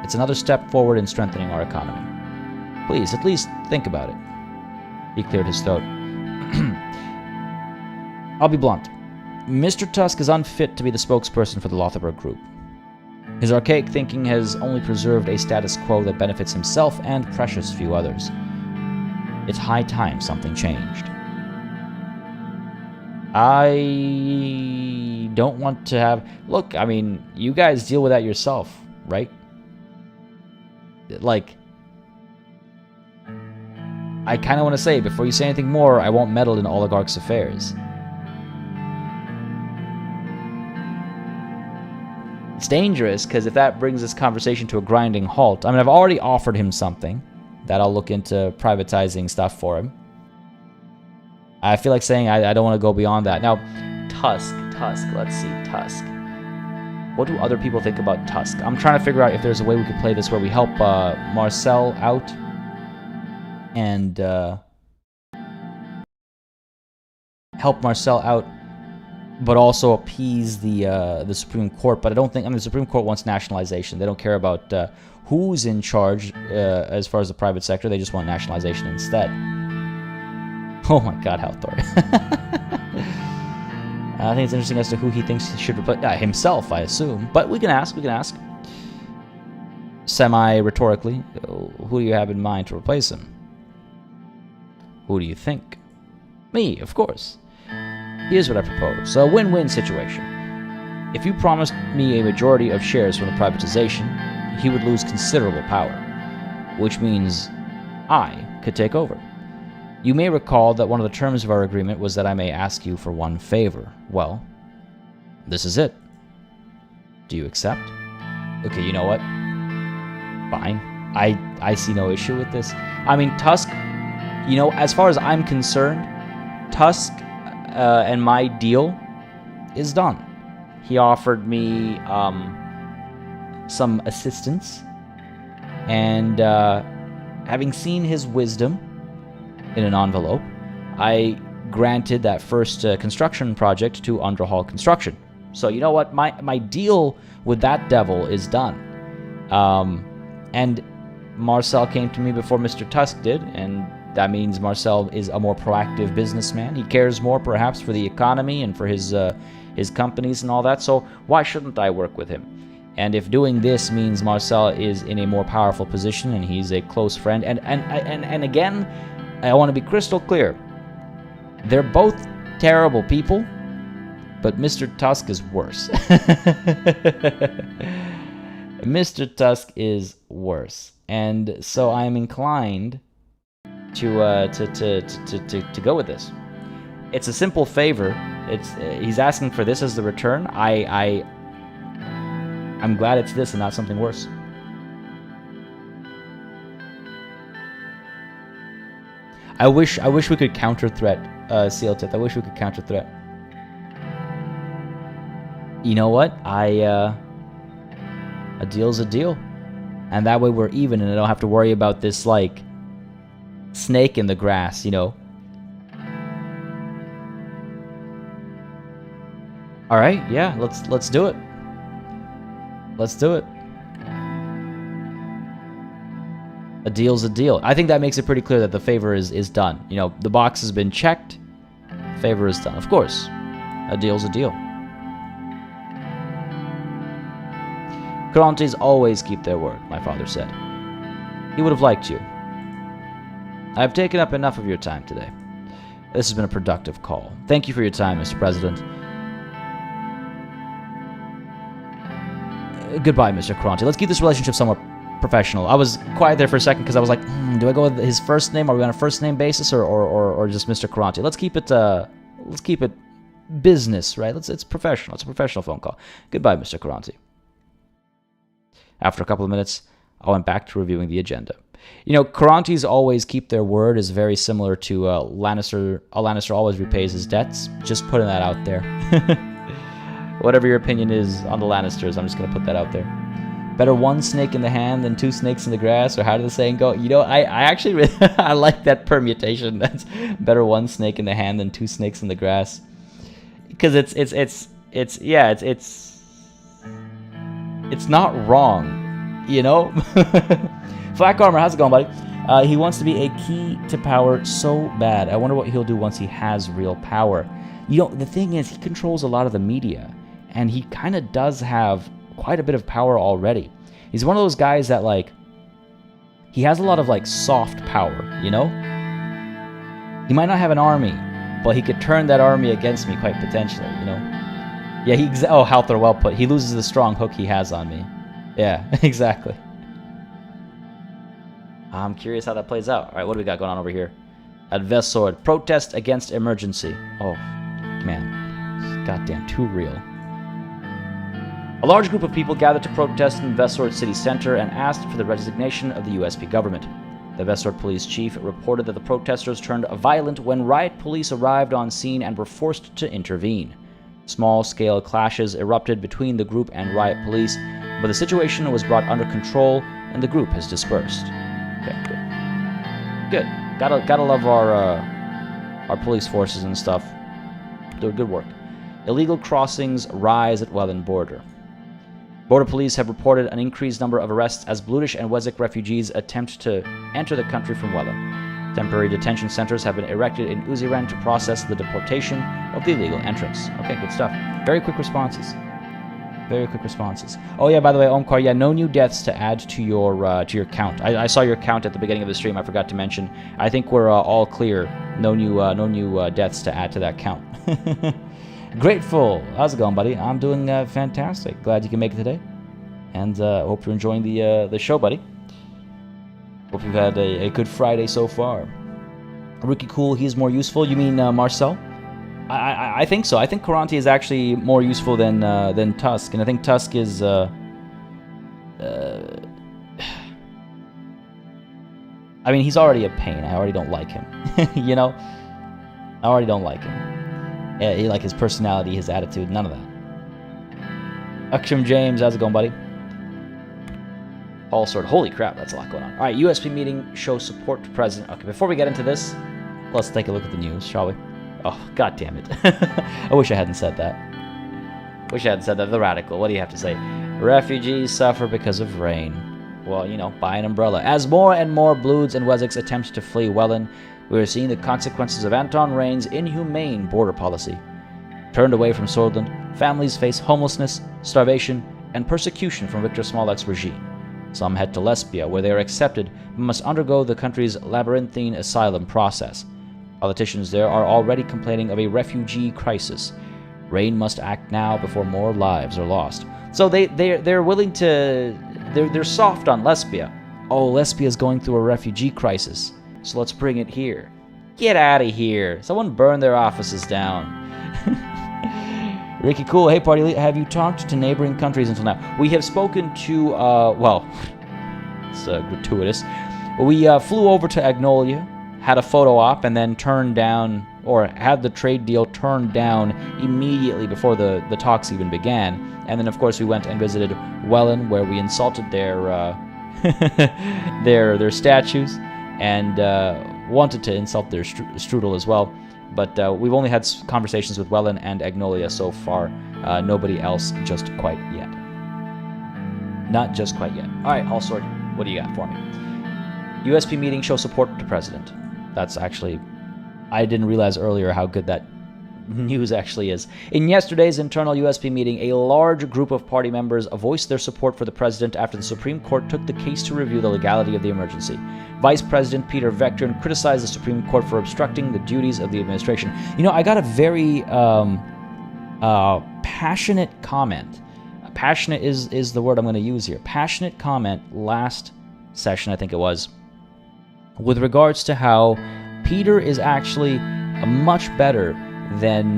It's another step forward in strengthening our economy. Please, at least think about it. He cleared his throat. I'll be blunt. Mr. Tusk is unfit to be the spokesperson for the Lotharberg Group. His archaic thinking has only preserved a status quo that benefits himself and precious few others. It's high time something changed. I don't want to have... Look, I mean, you guys deal with that yourself, right? Like, I kind of want to say, before you say anything more, I won't meddle in oligarchs' affairs. It's dangerous, because if that brings this conversation to a grinding halt... I mean, I've already offered him something that I'll look into privatizing stuff for him. I feel like saying I don't want to go beyond that. Now, Tusk, let's see, Tusk. What do other people think about Tusk? I'm trying to figure out if there's a way we could play this where we help Marcel out and but also appease the Supreme Court. But I don't think, I mean, the Supreme Court wants nationalization. They don't care about who's in charge as far as the private sector. They just want nationalization instead. Oh my God, Halthor. I think it's interesting as to who he thinks he should replace. Himself, I assume. But we can ask. Semi-rhetorically, who do you have in mind to replace him? Who do you think? Me, of course. Here's what I propose. A win-win situation. If you promised me a majority of shares from the privatization, he would lose considerable power, which means I could take over. You may recall that one of the terms of our agreement was that I may ask you for one favor. Well, this is it. Do you accept? Okay, you know what? Fine. I see no issue with this. I mean, Tusk, you know, as far as I'm concerned, Tusk and my deal is done. He offered me some assistance, and having seen his wisdom in an envelope, I granted that first construction project to Underhall Construction. So you know what? My deal with that devil is done. And Marcel came to me before Mr. Tusk did, and that means Marcel is a more proactive businessman. He cares more, perhaps, for the economy and for his companies and all that. So why shouldn't I work with him? And if doing this means Marcel is in a more powerful position and he's a close friend, and again, I want to be crystal clear. They're both terrible people, but Mr. Tusk is worse. Mr. Tusk is worse, and so I'm inclined to go with this. It's a simple favor. He's asking for this as the return. I'm glad it's this and not something worse. I wish we could counter threat, Sealtith. I wish we could counter threat. You know what? A deal's a deal, and that way we're even, and I don't have to worry about this like snake in the grass, you know. All right, yeah, let's do it. Let's do it. A deal's a deal. I think that makes it pretty clear that the favor is done. You know, the box has been checked. favor is done. Of course. A deal's a deal. Carontes always keep their word, my father said. He would have liked you. I've taken up enough of your time today. This has been a productive call. Thank you for your time, Mr. President. Goodbye, Mr. Caronte. Let's keep this relationship somewhat professional. I was quiet there for a second because I was like, do I go with his first name? Are we on a first name basis or just Mr. Caronte? Let's keep it business, right? It's professional. It's a professional phone call. Goodbye, Mr. Caronte. After a couple of minutes, I went back to reviewing the agenda. You know, Carontes always keep their word is very similar to Lannister. A Lannister always repays his debts. Just putting that out there. Whatever your opinion is on the Lannisters, I'm just going to put that out there. Better one snake in the hand than two snakes in the grass, or how did the saying go? You know, I actually really, I like that permutation. That's better one snake in the hand than two snakes in the grass. Because it's not wrong, you know? Black Armor, how's it going, buddy? He wants to be a key to power so bad. I wonder what he'll do once he has real power. You know, the thing is, he controls a lot of the media, and he kind of does have quite a bit of power already. He's one of those guys that, like, he has a lot of, like, soft power, you know? He might not have an army, but he could turn that army against me quite potentially, you know? Yeah, oh, Halthor, well put. He loses the strong hook he has on me. Yeah, exactly. I'm curious how that plays out. All right, what do we got going on over here? At Vesword, protest against emergency. Oh, man. It's goddamn too real. A large group of people gathered to protest in Vesword city center and asked for the resignation of the USP government. The Vesword police chief reported that the protesters turned violent when riot police arrived on scene and were forced to intervene. Small-scale clashes erupted between the group and riot police, but the situation was brought under control and the group has dispersed. Okay, good. Gotta love our police forces and stuff. Doing good work. Illegal crossings rise at Welland border. Border police have reported an increased number of arrests as Bludish and Wessex refugees attempt to enter the country from Welland. Temporary detention centers have been erected in Suzerain to process the deportation of the illegal entrants. Okay, good stuff. Very quick responses. Very quick responses. Oh yeah, by the way, Omkar, yeah, no new deaths to add to your count. I saw your count at the beginning of the stream. I forgot to mention. I think we're all clear. No new deaths to add to that count. Grateful. How's it going, buddy? I'm doing fantastic. Glad you can make it today, and hope you're enjoying the show, buddy. Hope you've had a good Friday so far. Ricky Cool, he's more useful. You mean Marcel? I think so. I think Caronte is actually more useful than Tusk, and I think Tusk is I mean, he's already a pain. I already don't like him. You know? I already don't like him. Yeah, like his personality, his attitude, none of that. Aksham James, how's it going, buddy? All sort. Holy crap, that's a lot going on. All right, USP meeting shows support to president. Okay, before we get into this, let's take a look at the news, shall we? Oh, god damn it. I wish I hadn't said that. Wish I hadn't said that. The Radical, what do you have to say? Refugees suffer because of rain. Well, you know, buy an umbrella. As more and more Bloods and Wessex attempt to flee Welland, we are seeing the consequences of Anton Rain's inhumane border policy. Turned away from Sordland, families face homelessness, starvation, and persecution from Victor Smollek's regime. Some head to Lesbia, where they are accepted but must undergo the country's labyrinthine asylum process. Politicians there are already complaining of a refugee crisis. Rain must act now before more lives are lost. So they're willing to... They're soft on Lesbia. Oh, Lesbia's going through a refugee crisis, so let's bring it here. Get out of here. Someone burn their offices down. Ricky Cool, hey Party Elite, have you talked to neighboring countries until now? We have spoken to, well, it's gratuitous. We flew over to Agnolia, had a photo op, and then turned down, or had the trade deal turned down immediately before the talks even began. And then, of course, we went and visited Welland, where we insulted their their statues, and wanted to insult their strudel as well. But we've only had conversations with Welland and Agnolia so far. Nobody else just quite yet. Not just quite yet. All right, Allsword, what do you got for me? USP meeting shows support to president. That's actually... I didn't realize earlier how good that news actually is. In yesterday's internal USP meeting, a large group of party members voiced their support for the president after the Supreme Court took the case to review the legality of the emergency. Vice President Peter Vectrin criticized the Supreme Court for obstructing the duties of the administration. You know, I got a very passionate comment. Passionate is the word I'm going to use here. Passionate comment last session, I think it was, with regards to how Peter is actually much better than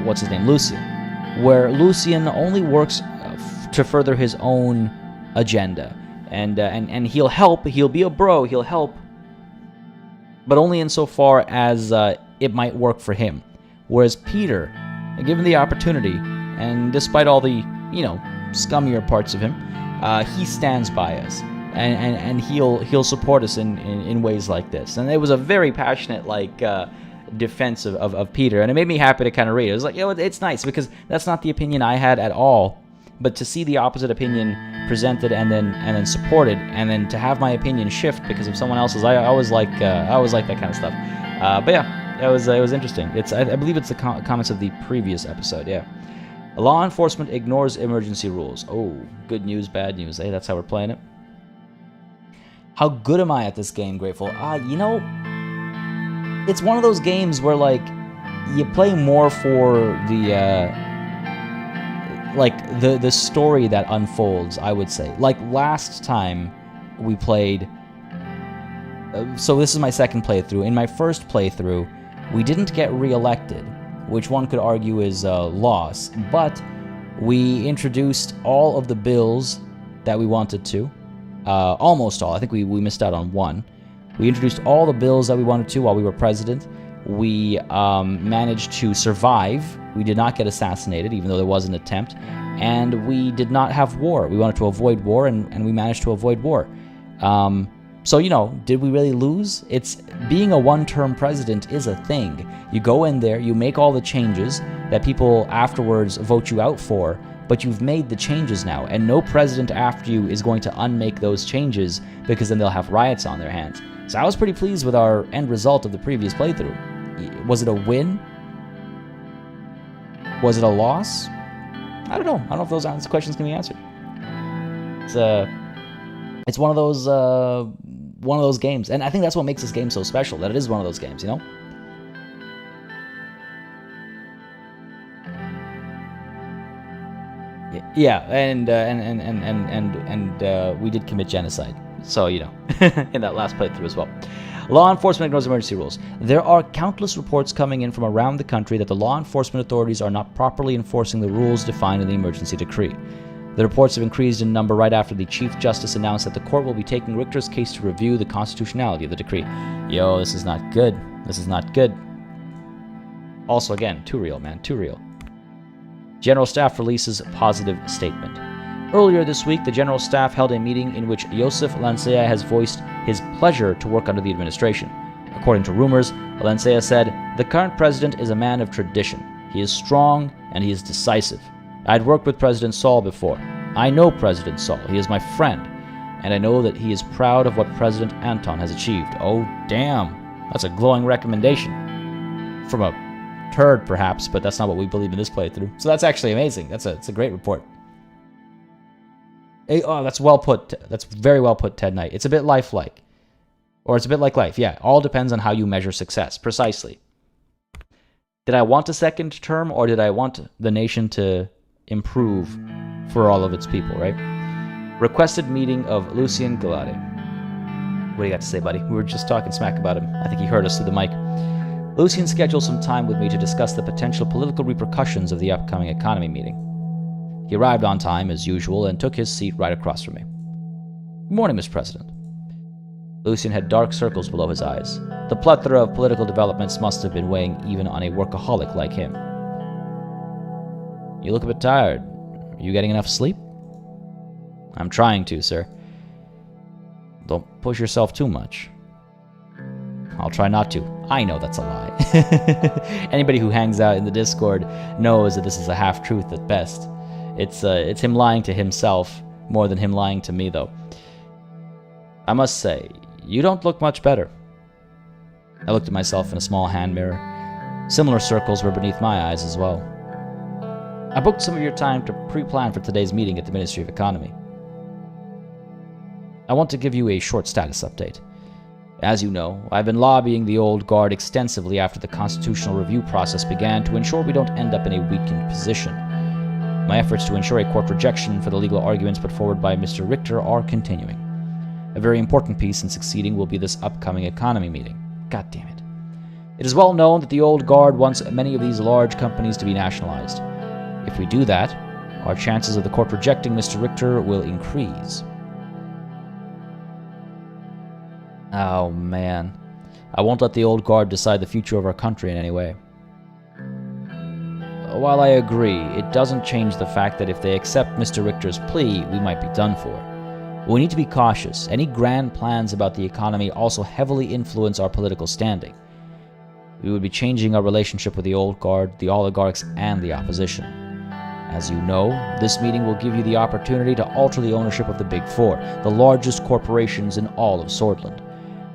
what's his name, Lucien, where Lucien only works to further his own agenda, and he'll help, he'll be a bro, he'll help, but only insofar as it might work for him. Whereas Peter, given the opportunity, and despite all the scummier parts of him, he stands by us. And he'll support us in ways like this. And it was a very passionate defense of Peter, and it made me happy to kind of read it. It was like, it's nice, because that's not the opinion I had at all. But to see the opposite opinion presented and then supported, and then to have my opinion shift because of someone else's, I always like that kind of stuff. But yeah, it was interesting. I believe it's the comments of the previous episode. Yeah. Law enforcement ignores emergency rules. Oh, good news, bad news. Hey, that's how we're playing it. How good am I at this game, Grateful? It's one of those games where, you play more for the story that unfolds, I would say. Like, last time we played... so this is my second playthrough. In my first playthrough, we didn't get re-elected, which one could argue is a loss, but we introduced all of the bills that we wanted to. Almost all. I think we missed out on one. We introduced all the bills that we wanted to while we were president. We managed to survive. We did not get assassinated, even though there was an attempt. And we did not have war. We wanted to avoid war, and we managed to avoid war. So, did we really lose? Being a one-term president is a thing. You go in there, you make all the changes that people afterwards vote you out for, but you've made the changes now, and no president after you is going to unmake those changes, because then they'll have riots on their hands. So I was pretty pleased with our end result of the previous playthrough. Was it a win? Was it a loss? I don't know. I don't know if those questions can be answered. It's one of those games, and I think that's what makes this game so special, that it is one of those games, Yeah, and we did commit genocide. So, in that last playthrough as well. Law enforcement ignores emergency rules. There are countless reports coming in from around the country that the law enforcement authorities are not properly enforcing the rules defined in the emergency decree. The reports have increased in number right after the Chief Justice announced that the court will be taking Richter's case to review the constitutionality of the decree. Yo, this is not good. This is not good. Also, again, too real, man. Too real. General Staff releases positive statement. Earlier this week, the General Staff held a meeting in which Joseph Lancea has voiced his pleasure to work under the administration. According to rumors, Lancea said, "The current president is a man of tradition. He is strong and he is decisive. I'd worked with President Saul before. I know President Saul. He is my friend. And I know that he is proud of what President Anton has achieved." Oh, damn. That's a glowing recommendation. From a turd, perhaps, but that's not what we believe in this playthrough. So that's actually amazing. It's a great report. Oh, that's well put. That's very well put, Ted Knight. It's a bit lifelike. Or it's a bit like life. Yeah, all depends on how you measure success. Precisely. Did I want a second term, or did I want the nation to improve for all of its people, right? Requested meeting of Lucien Galade. What do you got to say, buddy? We were just talking smack about him. I think he heard us through the mic. Lucien scheduled some time with me to discuss the potential political repercussions of the upcoming economy meeting. He arrived on time, as usual, and took his seat right across from me. "Good morning, Mr. President." Lucien had dark circles below his eyes. The plethora of political developments must have been weighing even on a workaholic like him. "You look a bit tired. Are you getting enough sleep?" "I'm trying to, sir." "Don't push yourself too much." "I'll try not to." I know that's a lie. Anybody who hangs out in the Discord knows that this is a half-truth at best. It's him lying to himself more than him lying to me, though. "I must say, you don't look much better." I looked at myself in a small hand mirror. Similar circles were beneath my eyes as well. I booked some of your time to pre-plan for today's meeting at the Ministry of Economy. I want to give you a short status update. As you know, I've been lobbying the old guard extensively after the constitutional review process began to ensure we don't end up in a weakened position. My efforts to ensure a court rejection for the legal arguments put forward by Mr. Richter are continuing. A very important piece in succeeding will be this upcoming economy meeting. God damn it. It is well known that the old guard wants many of these large companies to be nationalized. If we do that, our chances of the court rejecting Mr. Richter will increase. Oh, man. I won't let the old guard decide the future of our country in any way. While I agree, it doesn't change the fact that if they accept Mr. Richter's plea, we might be done for. We need to be cautious. Any grand plans about the economy also heavily influence our political standing. We would be changing our relationship with the old guard, the oligarchs, and the opposition. As you know, this meeting will give you the opportunity to alter the ownership of the Big Four, the largest corporations in all of Sordland.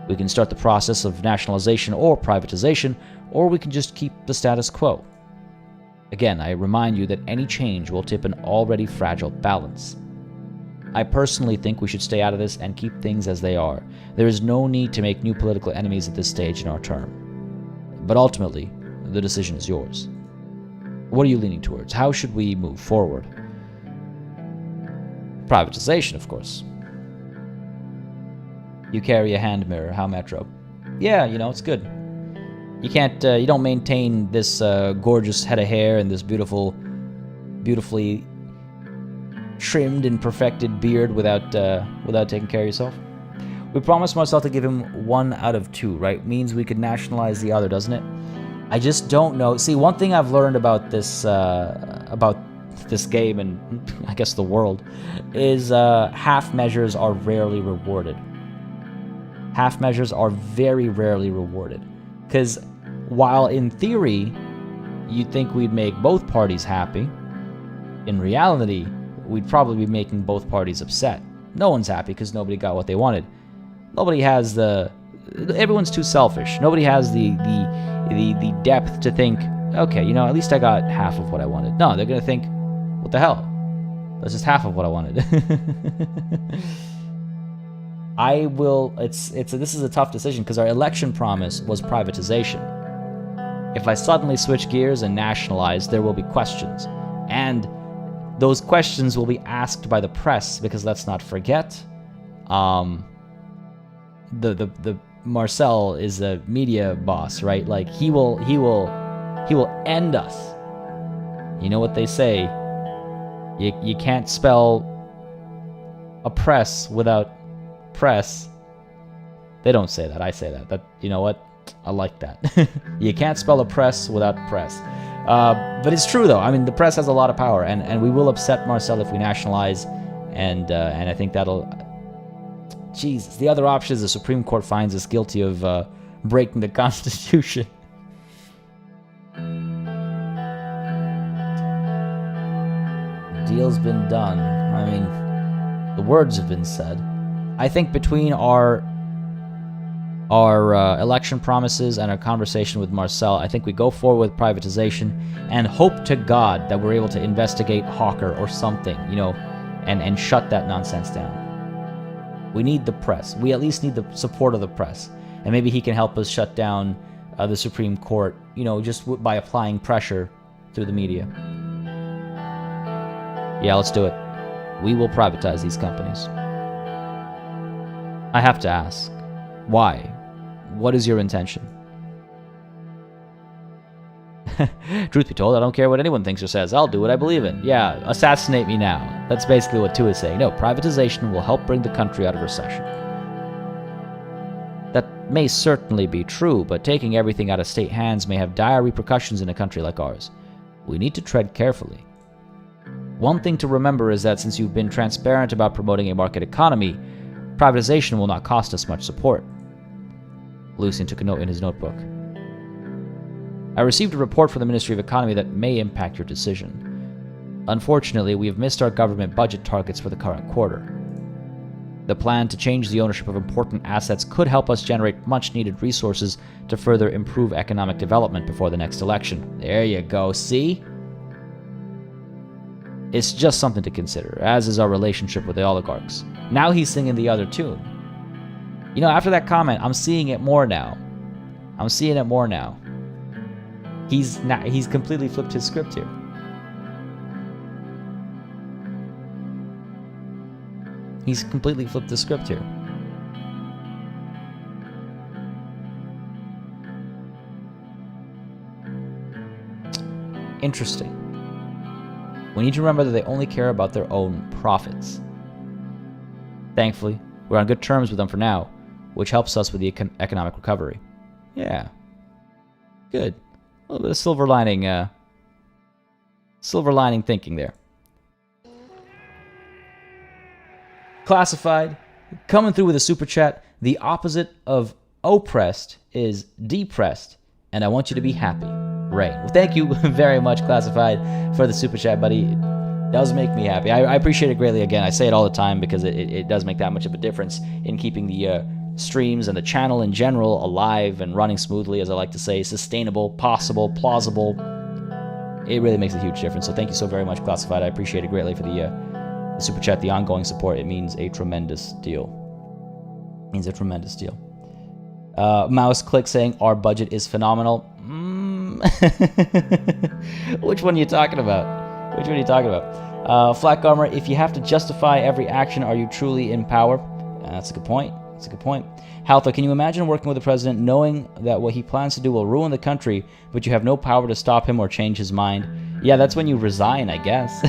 We can start the process of nationalization or privatization, or we can just keep the status quo. Again, I remind you that any change will tip an already fragile balance. I personally think we should stay out of this and keep things as they are. There is no need to make new political enemies at this stage in our term. But ultimately, the decision is yours. What are you leaning towards? How should we move forward? Privatization, of course. You carry a hand mirror. How Metro? Yeah, it's good. You can't, you don't maintain this gorgeous head of hair and this beautifully trimmed and perfected beard without taking care of yourself. We promised Marcel to give him 1 out of 2, right? Means we could nationalize the other, doesn't it? I just don't know. See, one thing I've learned about this game and I guess the world is half measures are rarely rewarded. Half measures are very rarely rewarded. Because while in theory, you'd think we'd make both parties happy, in reality, we'd probably be making both parties upset. No one's happy because nobody got what they wanted. Nobody has everyone's too selfish. Nobody has the depth to think, okay, at least I got half of what I wanted. No, they're going to think, what the hell? That's just half of what I wanted. This is a tough decision because our election promise was privatization. If I suddenly switch gears and nationalize, there will be questions. And those questions will be asked by the press because let's not forget, the Marcel is a media boss, right? Like he will end us. You know what they say? You can't spell a press without press. They don't say that. I say that. That, you know what? I like that. You can't spell a press without press. But it's true though. I mean, the press has a lot of power, and we will upset Marcel if we nationalize, and I think that'll. Jesus. The other option is the Supreme Court finds us guilty of breaking the Constitution. Deal's been done. I mean, the words have been said. I think between our election promises and our conversation with Marcel, I think we go forward with privatization and hope to God that we're able to investigate Hawker or something, and shut that nonsense down. We need the press. We at least need the support of the press. And maybe he can help us shut down the Supreme Court, just by applying pressure through the media. Yeah, let's do it. We will privatize these companies. I have to ask, why? What is your intention? Truth be told, I don't care what anyone thinks or says. I'll do what I believe in. Yeah, assassinate me now. That's basically what 2 is saying. No, privatization will help bring the country out of recession. That may certainly be true, but taking everything out of state hands may have dire repercussions in a country like ours. We need to tread carefully. One thing to remember is that since you've been transparent about promoting a market economy, privatization will not cost us much support. Lucian took a note in his notebook. I received a report from the Ministry of Economy that may impact your decision. Unfortunately, we have missed our government budget targets for the current quarter. The plan to change the ownership of important assets could help us generate much-needed resources to further improve economic development before the next election. There you go, see? It's just something to consider, as is our relationship with the oligarchs. Now he's singing the other tune. You know, after that comment, I'm seeing it more now. I'm seeing it more now. He's completely flipped his script here. He's completely flipped the script here. Interesting. We need to remember that they only care about their own profits. Thankfully, we're on good terms with them for now, which helps us with the economic recovery. Yeah. Good. A little bit of silver lining thinking there. Classified, coming through with a super chat. The opposite of oppressed is depressed, and I want you to be happy. Ray. Well, thank you very much, Classified, for the super chat, buddy. It does make me happy. I appreciate it greatly. Again, I say it all the time because it does make that much of a difference in keeping the streams and the channel in general alive and running smoothly, as I like to say, sustainable, possible, plausible. It really makes a huge difference. So thank you so very much, Classified. I appreciate it greatly for the super chat, the ongoing support. It means a tremendous deal. It means a tremendous deal. Mouse Click saying our budget is phenomenal. Which one are you talking about? Which one are you talking about? Flak Armor, if you have to justify every action, are you truly in power? That's a good point. That's a good point. Haltha, can you imagine working with the president knowing that what he plans to do will ruin the country, but you have no power to stop him or change his mind? Yeah, that's when you resign, I guess.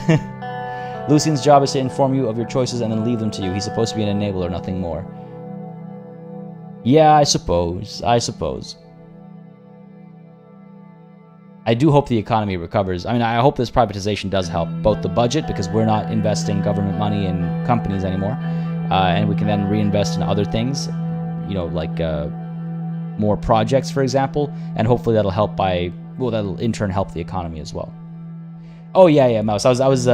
Lucian's job is to inform you of your choices and then leave them to you. He's supposed to be an enabler, nothing more. Yeah, I suppose. I do hope the economy recovers. I mean, I hope this privatization does help both the budget, because we're not investing government money in companies anymore, and we can then reinvest in other things, you know, like more projects, for example, and hopefully that'll help that'll in turn help the economy as well. Oh yeah, Mouse. I was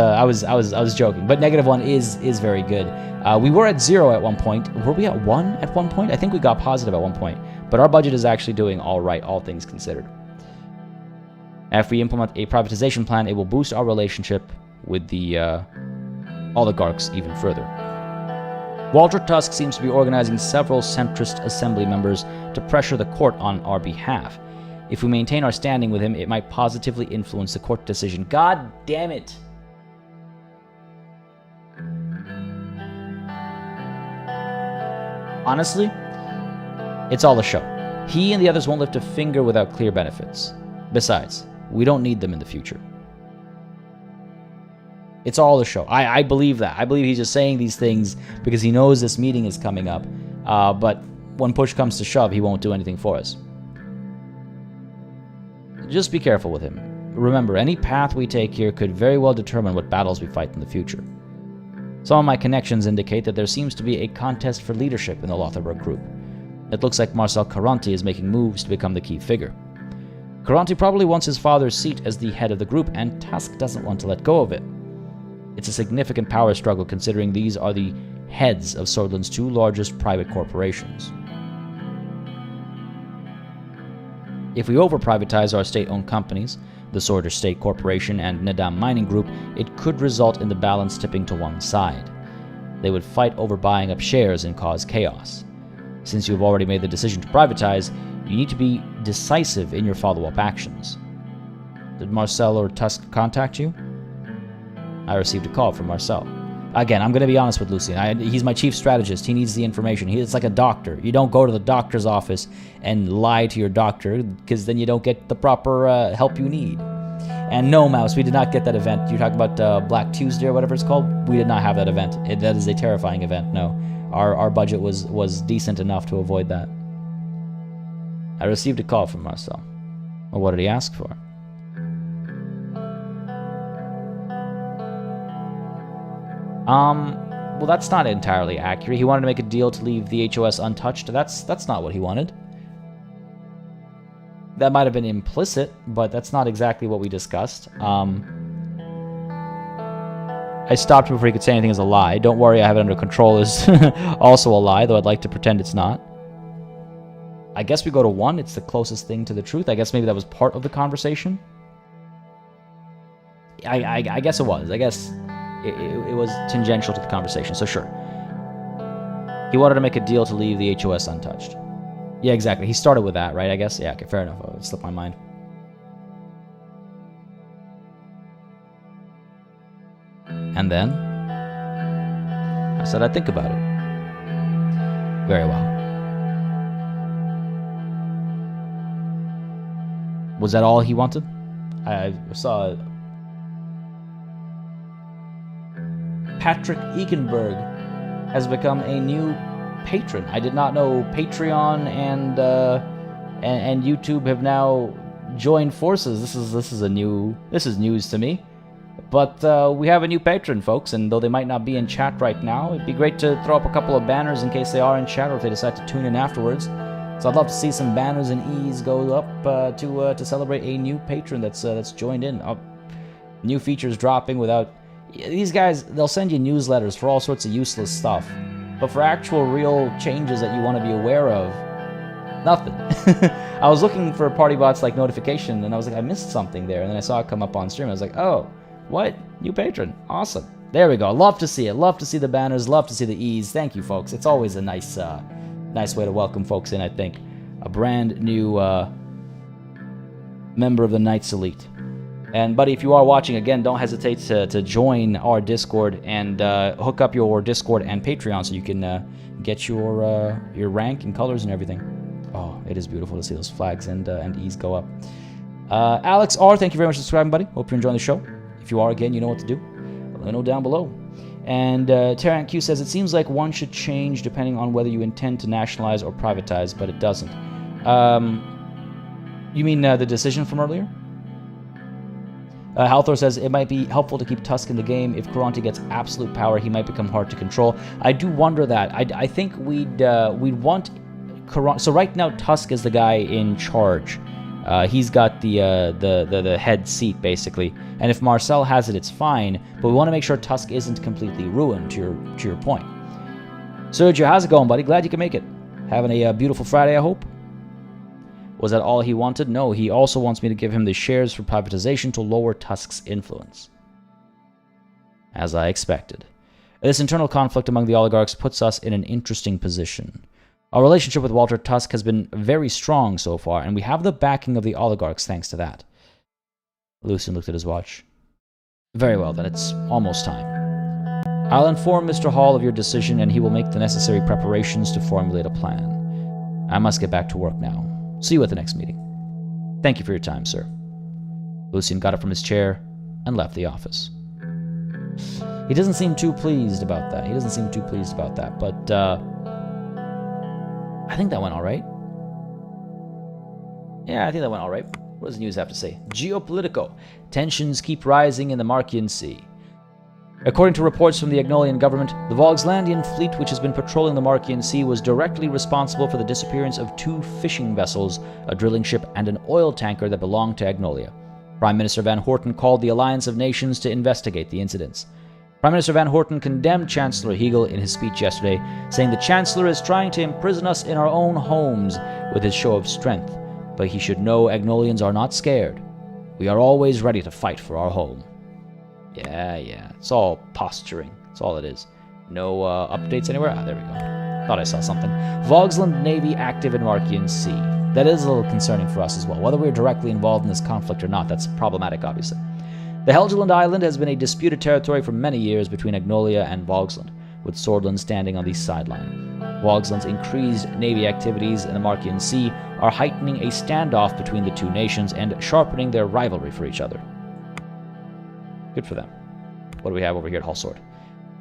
joking. But -1 is very good. We were at 0 at one point. Were we at 1 at one point? I think we got positive at one point. But our budget is actually doing all right, all things considered. If we implement a privatization plan, it will boost our relationship with the oligarchs even further. Walter Tusk seems to be organizing several centrist assembly members to pressure the court on our behalf. If we maintain our standing with him, it might positively influence the court decision. God damn it! Honestly, it's all a show. He and the others won't lift a finger without clear benefits. Besides, we don't need them in the future. It's all a show. I believe that. I believe he's just saying these things because he knows this meeting is coming up. But when push comes to shove, he won't do anything for us. Just be careful with him. Remember, any path we take here could very well determine what battles we fight in the future. Some of my connections indicate that there seems to be a contest for leadership in the Lotharberg group. It looks like Marcel Caronti is making moves to become the key figure. Caronti probably wants his father's seat as the head of the group, and Tusk doesn't want to let go of it. It's a significant power struggle considering these are the heads of Sordland's two largest private corporations. If we over-privatize our state-owned companies, the Sorder State Corporation and Nadam Mining Group, it could result in the balance tipping to one side. They would fight over buying up shares and cause chaos. Since you have already made the decision to privatize, you need to be decisive in your follow-up actions. Did Marcel or Tusk contact you? I received a call from Marcel. Again, I'm going to be honest with Lucian. He's my chief strategist. He needs the information. It's like a doctor. You don't go to the doctor's office and lie to your doctor, because then you don't get the proper help you need. And no, Mouse, we did not get that event. You're talking about Black Tuesday or whatever it's called? We did not have that event. That is a terrifying event, no. Our budget was decent enough to avoid that. I received a call from Marcel. Well, what did he ask for? Well, that's not entirely accurate. He wanted to make a deal to leave the HOS untouched. That's not what he wanted. That might have been implicit, but that's not exactly what we discussed. I stopped him before he could say anything as a lie. Don't worry, I have it under control is also a lie, though I'd like to pretend it's not. I guess we go to 1. It's the closest thing to the truth. I guess maybe that was part of the conversation. I guess it was. I guess it was tangential to the conversation, so sure. He wanted to make a deal to leave the HOS untouched. Yeah, exactly. He started with that, right? I guess? Yeah, okay, fair enough. Oh, it slipped my mind. And then I said I'd think about it. Very well. Was that all he wanted? I saw Patrick Ekenberg has become a new patron. I did not know Patreon and YouTube have now joined forces. This is news to me. But we have a new patron, folks, and though they might not be in chat right now, it'd be great to throw up a couple of banners in case they are in chat or if they decide to tune in afterwards. So I'd love to see some banners and E's go up to celebrate a new patron that's joined in. New features dropping without... These guys, they'll send you newsletters for all sorts of useless stuff. But for actual real changes that you want to be aware of, nothing. I was looking for Party Bot's like notification, and I was like, I missed something there. And then I saw it come up on stream. I was like, oh, what? New patron. Awesome. There we go. Love to see it. Love to see the banners. Love to see the E's. Thank you, folks. It's always a nice way to welcome folks in, I think. A brand new member of the Knights Elite. And, buddy, if you are watching, again, don't hesitate to join our Discord and hook up your Discord and Patreon so you can get your rank and colors and everything. Oh, it is beautiful to see those flags and E's go up. Alex R., thank you very much for subscribing, buddy. Hope you're enjoying the show. If you are, again, you know what to do. Let me know down below. And Terran Q says, it seems like one should change depending on whether you intend to nationalize or privatize, but it doesn't. You mean the decision from earlier? Halthor says, it might be helpful to keep Tusk in the game. If Kuranti gets absolute power, he might become hard to control. I do wonder that. I think we'd want Kuranti... So right now, Tusk is the guy in charge. He's got the head seat, basically. And if Marcel has it, it's fine. But we want to make sure Tusk isn't completely ruined, to your point. Sergio, how's it going, buddy? Glad you can make it. Having a beautiful Friday, I hope. Was that all he wanted? No, he also wants me to give him the shares for privatization to lower Tusk's influence. As I expected. This internal conflict among the oligarchs puts us in an interesting position. Our relationship with Walter Tusk has been very strong so far, and we have the backing of the oligarchs thanks to that. Lucian looked at his watch. Very well, then it's almost time. I'll inform Mr. Hall of your decision, and he will make the necessary preparations to formulate a plan. I must get back to work now. See you at the next meeting. Thank you for your time, sir. Lucian got up from his chair and left the office. He doesn't seem too pleased about that. But, I think that went all right. Yeah, I think that went all right. What does the news have to say? Geopolitical. Tensions keep rising in the Markian Sea. According to reports from the Agnolian government, the Vogslandian fleet which has been patrolling the Markian Sea was directly responsible for the disappearance of 2 fishing vessels, a drilling ship, and an oil tanker that belonged to Agnolia. Prime Minister Van Horten called the Alliance of Nations to investigate the incidents. Prime Minister Van Horten condemned Chancellor Hegel in his speech yesterday, saying the Chancellor is trying to imprison us in our own homes with his show of strength, but he should know Agnolians are not scared. We are always ready to fight for our home. Yeah, it's all posturing. That's all it is. No updates anywhere? Ah, there we go. Thought I saw something. Vogsland Navy active in Markian Sea. That is a little concerning for us as well. Whether we're directly involved in this conflict or not, that's problematic, obviously. The Helgeland Island has been a disputed territory for many years between Agnolia and Vogsland, with Sordland standing on the sideline. Vogsland's increased navy activities in the Markian Sea are heightening a standoff between the two nations and sharpening their rivalry for each other. Good for them. What do we have over here at Hallsword?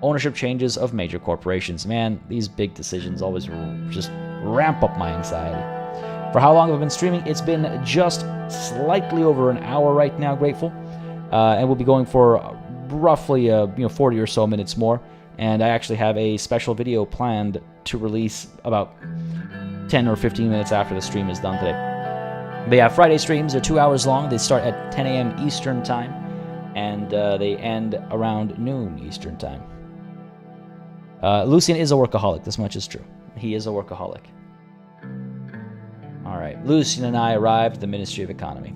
Ownership changes of major corporations. Man, these big decisions always just ramp up my anxiety. For how long have I been streaming? It's been just slightly over an hour right now, Grateful. And we'll be going for roughly 40 or so minutes more. And I actually have a special video planned to release about 10 or 15 minutes after the stream is done today. But yeah, Friday streams are 2 hours long. They start at 10 a.m. Eastern time. and they end around noon Eastern Time. Lucian is a workaholic, this much is true. He is a workaholic. Alright, Lucian and I arrived at the Ministry of Economy.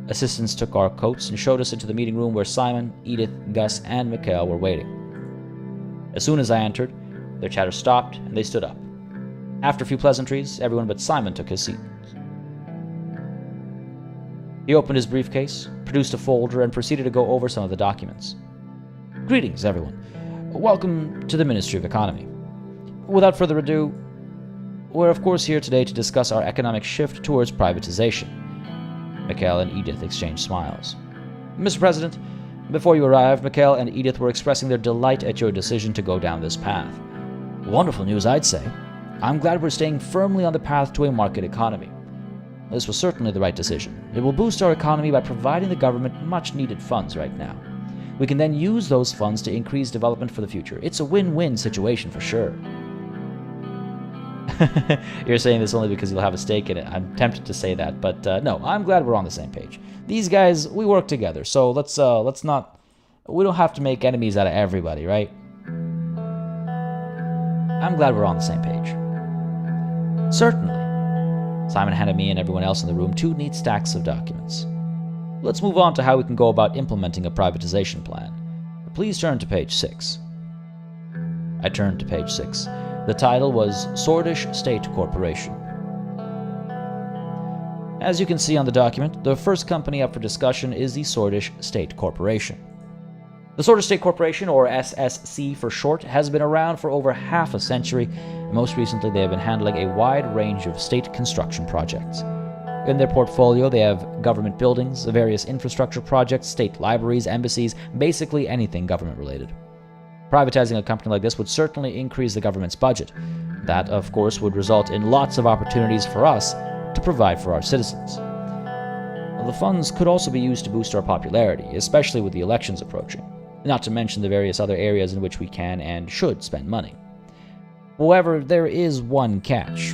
Assistants took our coats and showed us into the meeting room where Simon, Edith, Gus, and Mikhail were waiting. As soon as I entered, their chatter stopped and they stood up. After a few pleasantries, everyone but Simon took his seat. He opened his briefcase, produced a folder, and proceeded to go over some of the documents. Greetings, everyone. Welcome to the Ministry of Economy. Without further ado, we're of course here today to discuss our economic shift towards privatization. Mikhail and Edith exchanged smiles. Mr. President, before you arrived, Mikhail and Edith were expressing their delight at your decision to go down this path. Wonderful news, I'd say. I'm glad we're staying firmly on the path to a market economy. This was certainly the right decision. It will boost our economy by providing the government much-needed funds right now. We can then use those funds to increase development for the future. It's a win-win situation for sure. You're saying this only because you'll have a stake in it. I'm tempted to say that, but no, I'm glad we're on the same page. These guys, we work together, so let's not... We don't have to make enemies out of everybody, right? I'm glad we're on the same page. Certainly. Simon handed me and everyone else in the room 2 neat stacks of documents. Let's move on to how we can go about implementing a privatization plan. Please turn to page 6. I turned to page 6. The title was Sordland State Corporation. As you can see on the document, the first company up for discussion is the Sordland State Corporation. The Sordland State Corporation, or SSC for short, has been around for over half a century, and most recently they have been handling a wide range of state construction projects. In their portfolio, they have government buildings, various infrastructure projects, state libraries, embassies, basically anything government-related. Privatizing a company like this would certainly increase the government's budget. That, of course, would result in lots of opportunities for us to provide for our citizens. The funds could also be used to boost our popularity, especially with the elections approaching, not to mention the various other areas in which we can and should spend money. However, there is one catch.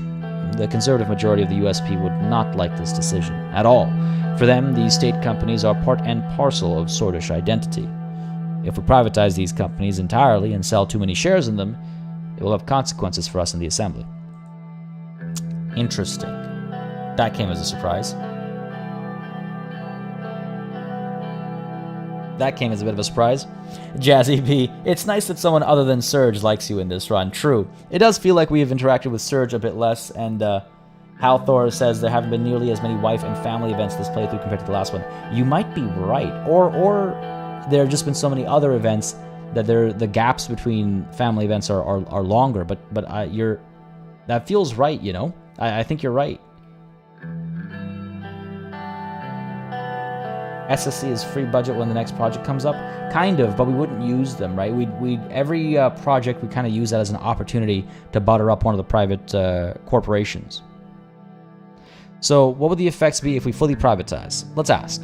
The conservative majority of the USP would not like this decision at all. For them, these state companies are part and parcel of Sordland identity. If we privatize these companies entirely and sell too many shares in them, it will have consequences for us in the Assembly. Interesting. That came as a surprise. That came as a bit of a surprise. Jazzy B, it's nice that someone other than Surge likes you in this run. True. It does feel like we have interacted with Surge a bit less, and Halthor says there haven't been nearly as many wife and family events this playthrough compared to the last one. You might be right. Or there have just been so many other events that the gaps between family events are longer, but that feels right, you know? I think you're right. SSC is free budget when the next project comes up? Kind of, but we wouldn't use them, right? Every project we kind of use that as an opportunity to butter up one of the private corporations. So what would the effects be if we fully privatize? Let's ask.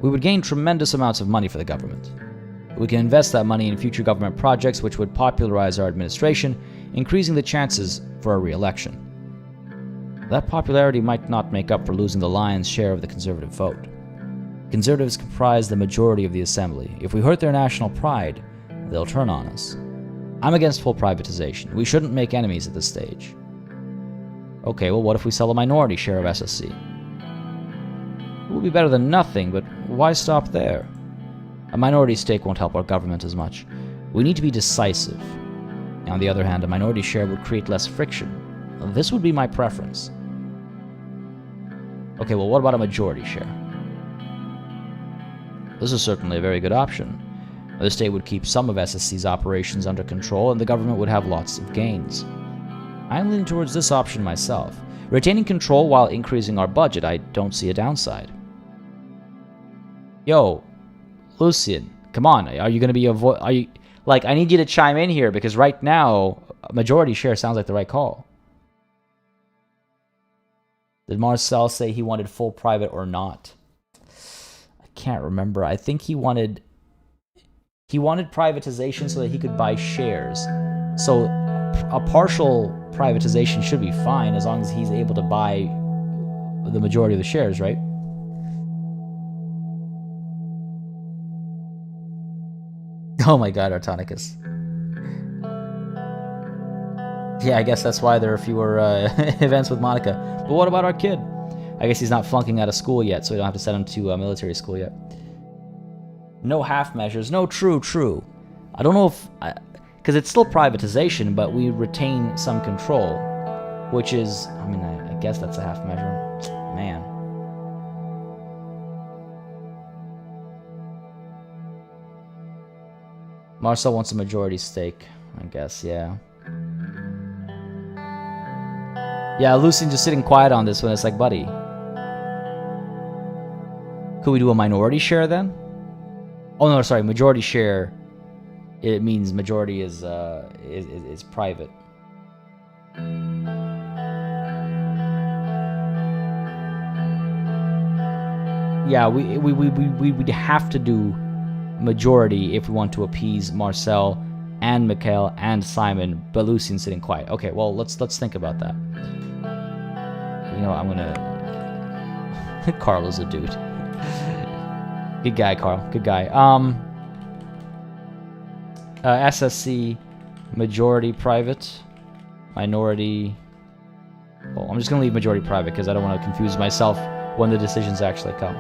We would gain tremendous amounts of money for the government. We can invest that money in future government projects which would popularize our administration, increasing the chances for a re-election. That popularity might not make up for losing the lion's share of the conservative vote. Conservatives comprise the majority of the Assembly. If we hurt their national pride, they'll turn on us. I'm against full privatization. We shouldn't make enemies at this stage. Okay, well, what if we sell a minority share of SSC? It would be better than nothing, but why stop there? A minority stake won't help our government as much. We need to be decisive. On the other hand, a minority share would create less friction. This would be my preference. Okay, well, what about a majority share? This is certainly a very good option. The state would keep some of SSC's operations under control, and the government would have lots of gains. I'm leaning towards this option myself. Retaining control while increasing our budget, I don't see a downside. Yo, Lucian, come on. Are you going to be I need you to chime in here, because right now, a majority share sounds like the right call. Did Marcel say he wanted full private or not? I can't remember. I think he wanted privatization so that he could buy shares. So a partial privatization should be fine as long as he's able to buy the majority of the shares, right? Oh my god, Artonicus. Yeah, I guess that's why there are fewer events with Monica. But what about our kid? I guess he's not flunking out of school yet, so we don't have to send him to military school yet. No half measures. No, true. I don't know if... Because it's still privatization, but we retain some control. Which is... I mean, I guess that's a half measure. Man. Marcel wants a majority stake, I guess, yeah. Yeah, Lucian just sitting quiet on this one. It's like, buddy. Could we do a minority share then? Oh no, sorry, majority share. It means majority is private. Yeah, we'd have to do majority if we want to appease Marcel and Mikhail and Simon, but Lucian's sitting quiet. Okay, well let's think about that. You know, I'm gonna... Carl is a dude. Good guy, Carl. Good guy. SSC, majority private, minority... Well, I'm just gonna leave majority private because I don't want to confuse myself when the decisions actually come.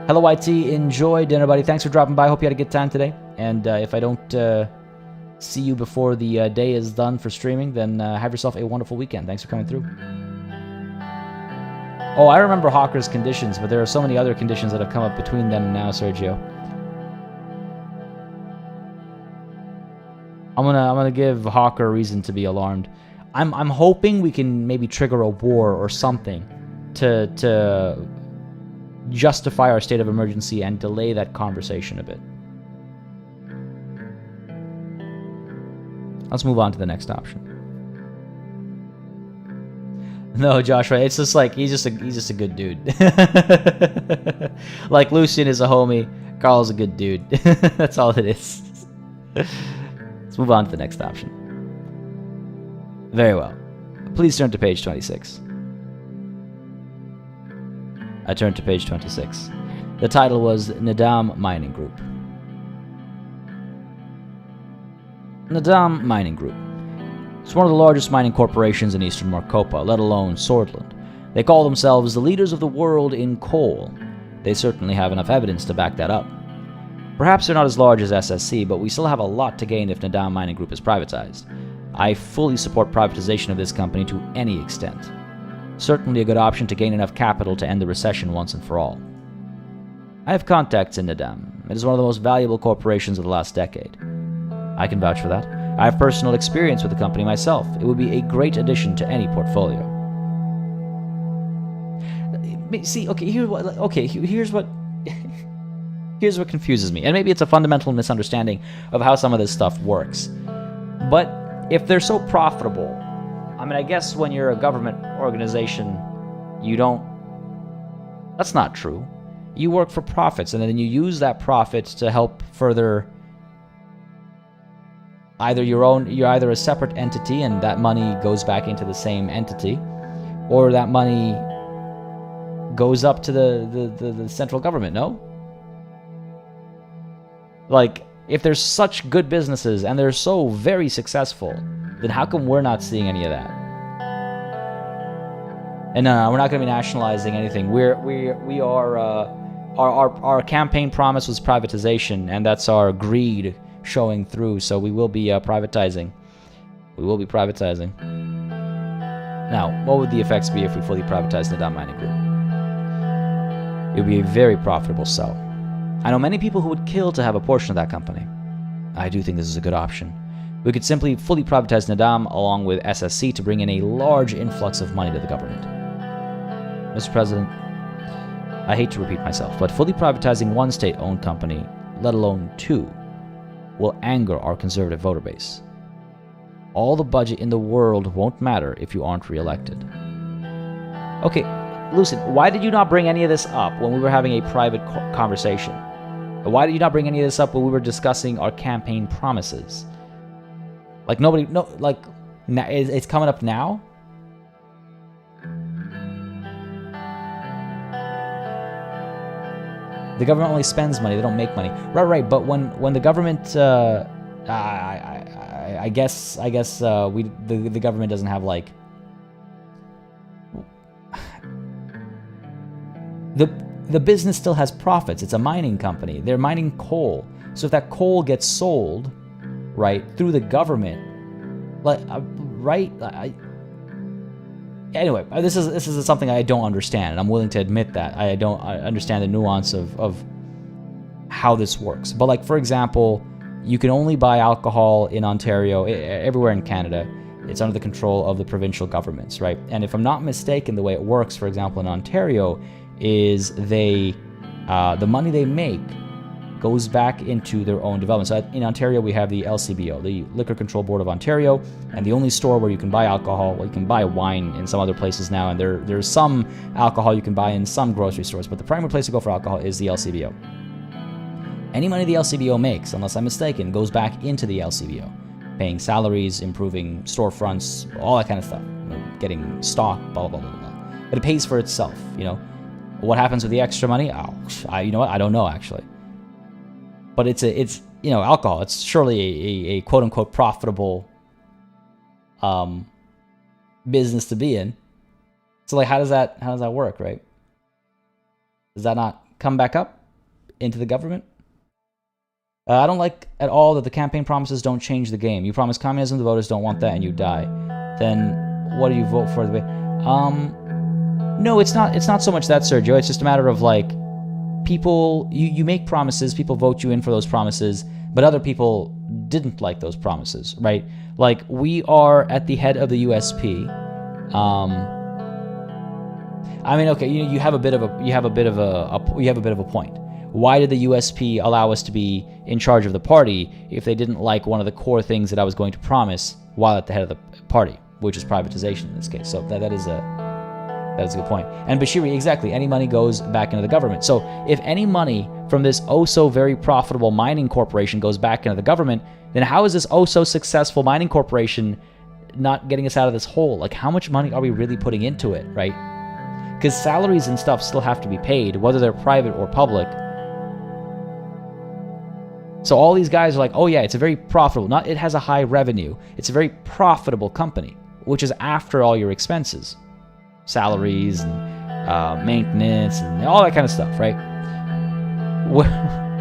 Hello, YT. Enjoy dinner, buddy. Thanks for dropping by. Hope you had a good time today. And if I don't see you before the day is done for streaming, then have yourself a wonderful weekend. Thanks for coming through. Oh, I remember Hawker's conditions, but there are so many other conditions that have come up between then and now, Sergio. I'm gonna give Hawker a reason to be alarmed. I'm hoping we can maybe trigger a war or something to justify our state of emergency and delay that conversation a bit. Let's move on to the next option. No, Joshua, it's just like he's just a good dude. Like Lucian is a homie, Carl's a good dude. That's all it is. Let's move on to the next option. Very well. Please turn to page 26. I turned to page 26. The title was Nadam Mining Group. Nadam Mining Group. It's one of the largest mining corporations in eastern Markopa, let alone Sordland. They call themselves the leaders of the world in coal. They certainly have enough evidence to back that up. Perhaps they're not as large as SSC, but we still have a lot to gain if Nadam Mining Group is privatized. I fully support privatization of this company to any extent. Certainly a good option to gain enough capital to end the recession once and for all. I have contacts in Nadam. It is one of the most valuable corporations of the last decade. I can vouch for that. I have personal experience with the company myself. It would be a great addition to any portfolio. See, okay, here's what here's what confuses me. And maybe it's a fundamental misunderstanding of how some of this stuff works. But if they're so profitable, I mean, I guess when you're a government organization, you don't... That's not true. You work for profits, and then you use that profit to help further... You're either a separate entity, and that money goes back into the same entity, or that money goes up to the central government, no? Like, if there's such good businesses, and they're so very successful, then how come we're not seeing any of that? And no, we're not going to be nationalizing anything. We are our campaign promise was privatization, and that's our greed showing through. So we will be privatizing. We will be privatizing. Now, what would the effects be if we fully privatized the Nadam Mining Group? It would be a very profitable sell. I know many people who would kill to have a portion of that company. I do think this is a good option. We could simply fully privatize Nadam along with SSC to bring in a large influx of money to the government. Mr. President, I hate to repeat myself, but fully privatizing one state-owned company, let alone two, will anger our conservative voter base. All the budget in the world won't matter if you aren't re-elected. Okay, Lucid, why did you not bring any of this up when we were having a private conversation? Why did you not bring any of this up when we were discussing our campaign promises? Like, it's coming up now? The government only spends money; they don't make money. Right. But when the government, I guess the government doesn't have like the business still has profits. It's a mining company. They're mining coal. So if that coal gets sold, right, through the government, like anyway, this is something I don't understand, and I'm willing to admit that I don't understand the nuance of how this works. But like, for example, you can only buy alcohol in Ontario, everywhere in Canada. It's under the control of the provincial governments, right? And if I'm not mistaken, the way it works, for example, in Ontario, is the money they make goes back into their own development. So in Ontario, we have the LCBO, the Liquor Control Board of Ontario, and the only store where you can buy alcohol, well, you can buy wine in some other places now, and there's some alcohol you can buy in some grocery stores, but the primary place to go for alcohol is the LCBO. Any money the LCBO makes, unless I'm mistaken, goes back into the LCBO, paying salaries, improving storefronts, all that kind of stuff, getting stock, blah, blah, blah, blah, blah. But it pays for itself, What happens with the extra money? You know what? I don't know, actually. But it's alcohol. It's surely a quote unquote profitable business to be in. So like, how does that work, right? Does that not come back up into the government? I don't like at all that the campaign promises don't change the game. You promise communism, the voters don't want that, and you die. Then what do you vote for? No, it's not so much that, Sergio. It's just a matter of like, people, you make promises, people vote you in for those promises, but other people didn't like those promises, right? Like, we are at the head of the USP. I mean, okay, you have a bit of a point. Why did the USP allow us to be in charge of the party if they didn't like one of the core things that I was going to promise while at the head of the party, which is privatization in this case? So that is a good point. And Bashiri, exactly, any money goes back into the government. So if any money from this oh-so very profitable mining corporation goes back into the government, then how is this oh-so successful mining corporation not getting us out of this hole? Like, how much money are we really putting into it, right? Because salaries and stuff still have to be paid, whether they're private or public. So all these guys are like, oh yeah, it's a very profitable, not it has a high revenue, it's a very profitable company, which is after all your expenses. Salaries and maintenance and all that kind of stuff, right?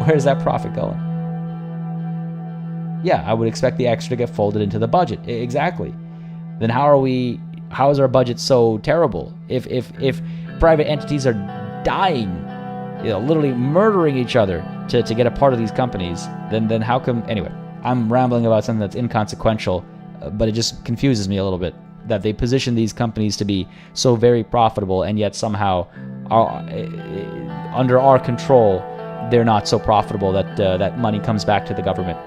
Where's that profit going? Yeah, I would expect the extra to get folded into the budget. Exactly. Then how is our budget so terrible? If private entities are dying, literally murdering each other to get a part of these companies, then how come? Anyway, I'm rambling about something that's inconsequential, but it just confuses me a little bit that they position these companies to be so very profitable, and yet somehow under our control they're not so profitable that money comes back to the government.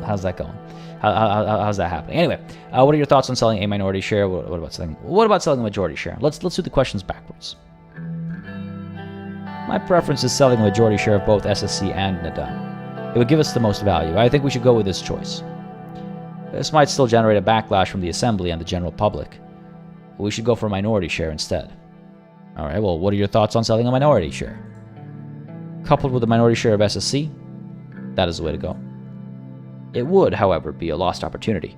How's that going? How's that happening? Anyway, what are your thoughts on selling a minority share? What about selling a majority share? Let's do the questions backwards. My preference is selling a majority share of both SSC and Nadam. It would give us the most value. I think we should go with this choice. This might still generate a backlash from the assembly and the general public. We should go for a minority share instead. Alright, well, what are your thoughts on selling a minority share? Coupled with a minority share of SSC, that is the way to go. It would, however, be a lost opportunity.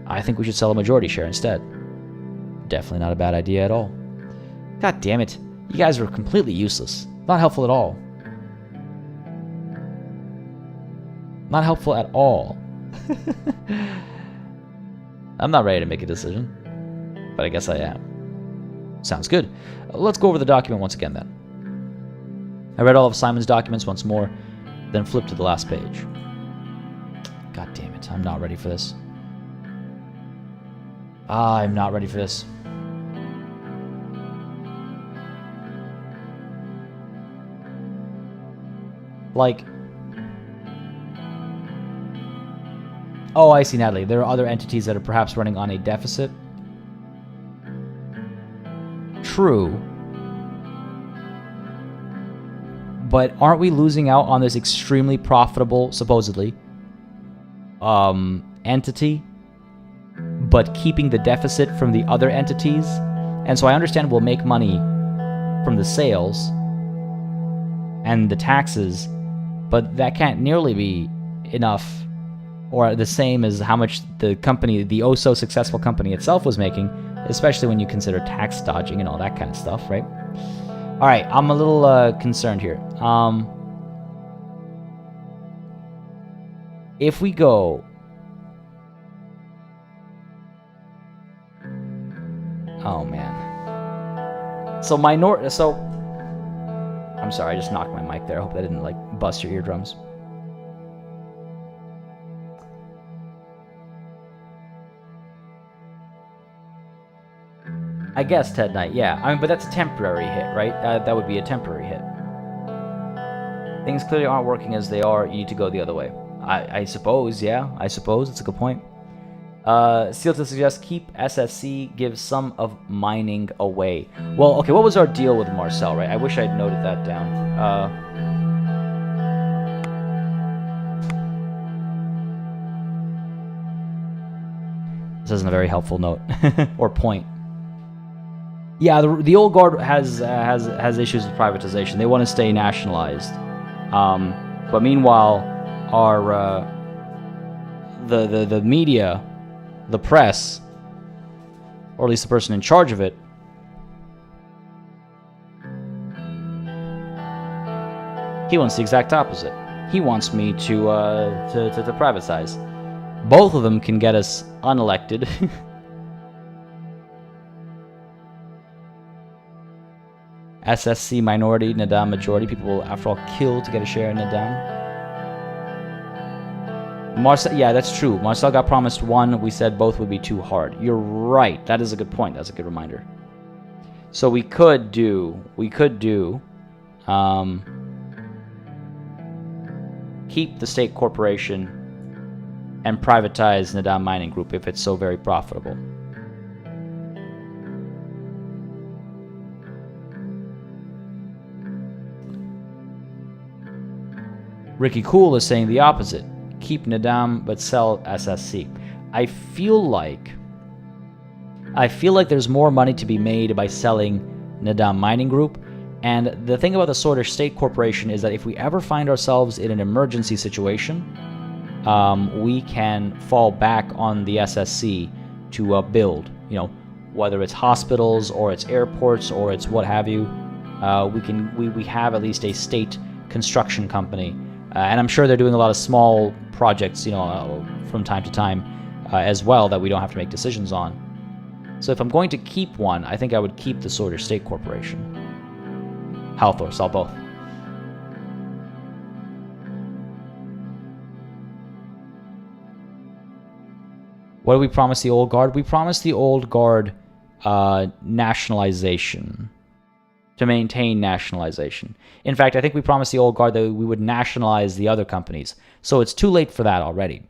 I think we should sell a majority share instead. Definitely not a bad idea at all. God damn it. You guys are completely useless. Not helpful at all. Not helpful at all. I'm not ready to make a decision, but I guess I am. Sounds good. Let's go over the document once again then. I read all of Simon's documents once more, then flipped to the last page. God damn it, I'm not ready for this. I'm not ready for this. Like, oh, I see, Natalie. There are other entities that are perhaps running on a deficit. True. But aren't we losing out on this extremely profitable, supposedly, entity, but keeping the deficit from the other entities? And so I understand we'll make money from the sales, and the taxes, but that can't nearly be enough or the same as how much the company, the oh so successful company itself, was making, especially when you consider tax dodging and all that kind of stuff, right? All right, I'm a little concerned here. If we go... Oh, man. So I'm sorry, I just knocked my mic there. I hope that didn't, like, bust your eardrums. I guess Ted Knight, yeah. I mean, but that's a temporary hit, right? That would be a temporary hit. Things clearly aren't working as they are. You need to go the other way. I suppose, yeah. I suppose. It's a good point. Seal to suggest keep SSC, give some of mining away. Well, okay, what was our deal with Marcel, right? I wish I'd noted that down. This isn't a very helpful note or point. Yeah, the old guard has issues with privatization. They want to stay nationalized, but meanwhile, our the media, the press, or at least the person in charge of it, he wants the exact opposite. He wants me to privatize. Both of them can get us unelected. SSC minority, Nadam majority. People will, after all, kill to get a share in Nadam. Marcel, yeah, that's true. Marcel got promised one. We said both would be too hard. You're right. That is a good point. That's a good reminder. So we could do, keep the state corporation and privatize Nadam Mining Group if it's so very profitable. Ricky Cool is saying the opposite. Keep Nadam, but sell SSC. I feel like there's more money to be made by selling Nadam Mining Group. And the thing about the Sorder State Corporation is that if we ever find ourselves in an emergency situation, we can fall back on the SSC to build. You know, whether it's hospitals or it's airports or it's what have you. We have at least a state construction company. And I'm sure they're doing a lot of small projects, you know, from time to time as well that we don't have to make decisions on. So if I'm going to keep one, I think I would keep the Sorder State Corporation. Health or sell both. What did we promise the old guard? We promised the old guard nationalization. To maintain nationalization. In fact, I think we promised the old guard that we would nationalize the other companies. So it's too late for that already.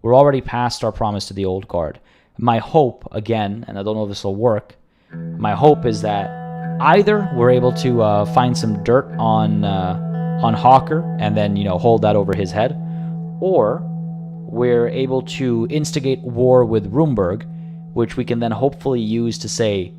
We're already past our promise to the old guard. My hope, again, and I don't know if this will work, my hope is that either we're able to find some dirt on Hawker and then, you know, hold that over his head, or we're able to instigate war with Roomberg, which we can then hopefully use to say,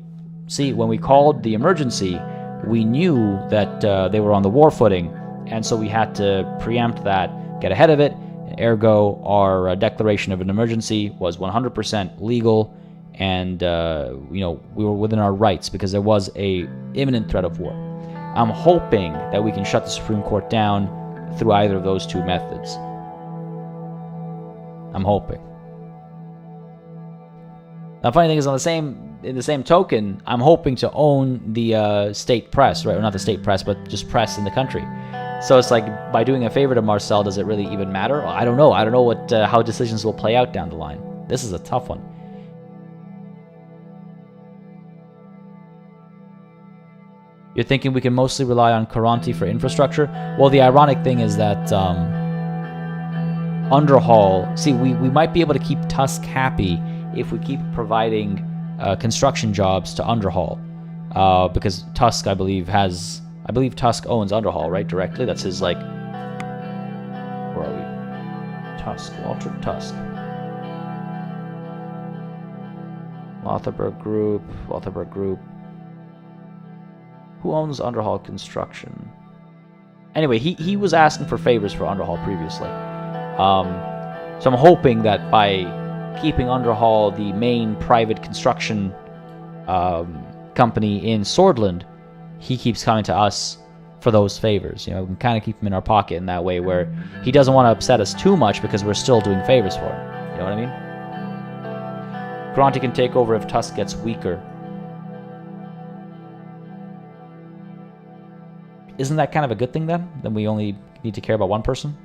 see, when we called the emergency, we knew that they were on the war footing, and so we had to preempt that, get ahead of it. Ergo, our declaration of an emergency was 100% legal, and you know, we were within our rights because there was a imminent threat of war. I'm hoping that we can shut the Supreme Court down through either of those two methods. I'm hoping. The funny thing is, in the same token, I'm hoping to own the state press, right? Or not the state press, but just press in the country. So it's like, by doing a favor to Marcel, does it really even matter? Well, I don't know. I don't know what how decisions will play out down the line. This is a tough one. You're thinking we can mostly rely on Karanti for infrastructure? Well, the ironic thing is that Underhaul... See, we might be able to keep Tusk happy if we keep providing construction jobs to Underhaul, because Tusk, I believe Tusk owns Underhaul, right, directly. That's his, like, where are we? Tusk, Walter Tusk, Lothar Group. Who owns Underhaul Construction? Anyway, he was asking for favors for Underhall previously. So I'm hoping that by keeping Underhall the main private construction company in Sordland, he keeps coming to us for those favors. You know, we can kind of keep him in our pocket in that way, where he doesn't want to upset us too much because we're still doing favors for him. You know what I mean? Granti can take over if Tusk gets weaker. Isn't that kind of a good thing then? Then we only need to care about one person?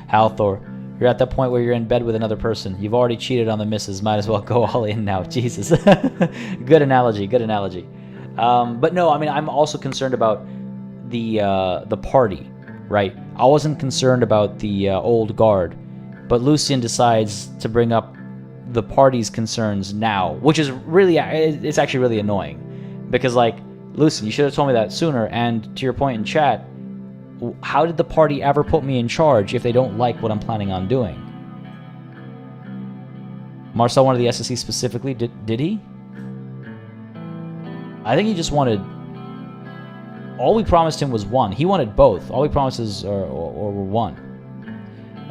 Halthor, you're at that point where you're in bed with another person. You've already cheated on the missus. Might as well go all in now. Jesus. Good analogy. Good analogy. But no, I mean, I'm also concerned about the party, right? I wasn't concerned about the old guard, but Lucian decides to bring up the party's concerns now, which is really, it's actually really annoying, because like, Lucian, you should have told me that sooner. And to your point in chat, how did the party ever put me in charge if they don't like what I'm planning on doing? Marcel wanted the SSC specifically. Did he? I think he just wanted... All we promised him was one. He wanted both. All we promised is or were one.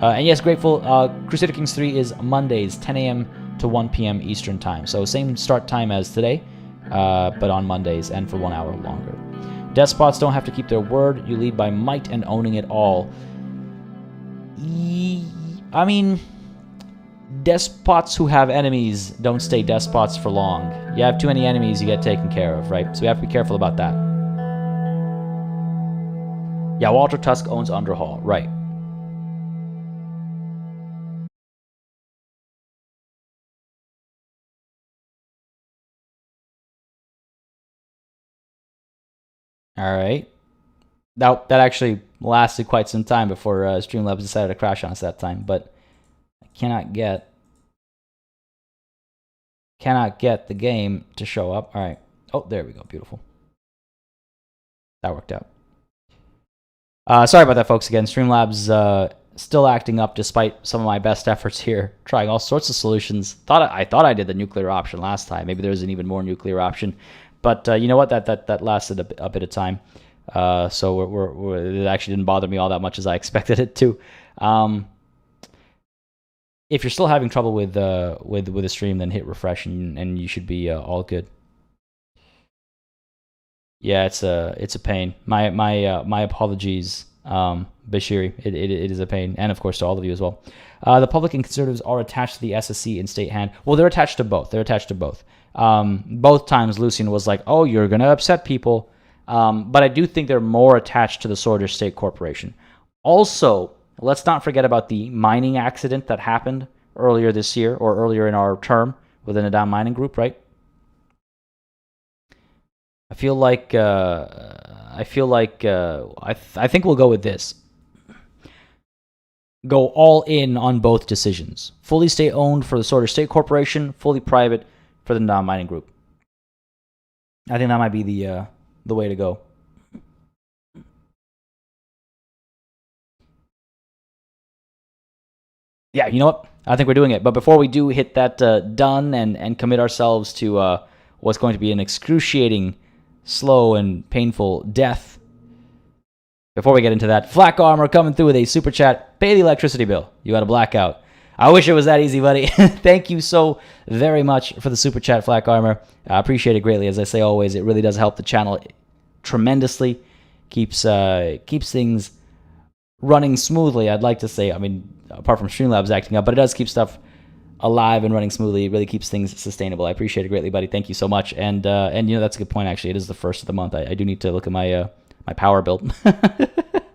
And yes, Grateful, Crusader Kings 3 is Mondays, 10 a.m. to 1 p.m. Eastern Time. So same start time as today, but on Mondays and for 1 hour longer. Despots don't have to keep their word. You lead by might and owning it all. I mean, despots who have enemies don't stay despots for long. You have too many enemies, you get taken care of, right? So we have to be careful about that. Yeah, Walter Tusk owns Underhall, right. Alright. That actually lasted quite some time before Streamlabs decided to crash on us that time, but I cannot get the game to show up. Alright. Oh, there we go. Beautiful. That worked out. Sorry about that, folks. Again, Streamlabs still acting up despite some of my best efforts here, trying all sorts of solutions. I thought I did the nuclear option last time. Maybe there's an even more nuclear option. But you know what? That lasted a bit of time, so it actually didn't bother me all that much as I expected it to. If you're still having trouble with the stream, then hit refresh and you should be all good. Yeah, it's a pain. My apologies, Bashiri. It is a pain, and of course to all of you as well. The Republican Conservatives are attached to the SSC in state hand. Well, they're attached to both. Both times Lucian was like, oh, you're going to upset people. But I do think they're more attached to the Sordland State Corporation. Also, let's not forget about the mining accident that happened earlier this year, or earlier in our term within the Down Mining Group, right? I think we'll go with this. Go all in on both decisions. Fully state-owned for the Sordland State Corporation, fully private for the non-mining group. I think that might be the way to go. Yeah, you know what? I think we're doing it. But before we do hit that done and commit ourselves to what's going to be an excruciating, slow, and painful death, before we get into that, Flak Armor coming through with a super chat. Pay the electricity bill. You had a blackout. I wish it was that easy, buddy. Thank you so very much for the super chat, Flak Armor. I appreciate it greatly. As I say always, it really does help the channel tremendously. Keeps things running smoothly, I'd like to say. I mean, apart from Streamlabs acting up, but it does keep stuff alive and running smoothly. It really keeps things sustainable. I appreciate it greatly, buddy. Thank you so much. And you know, that's a good point, actually. It is the first of the month. I do need to look at my my power bill.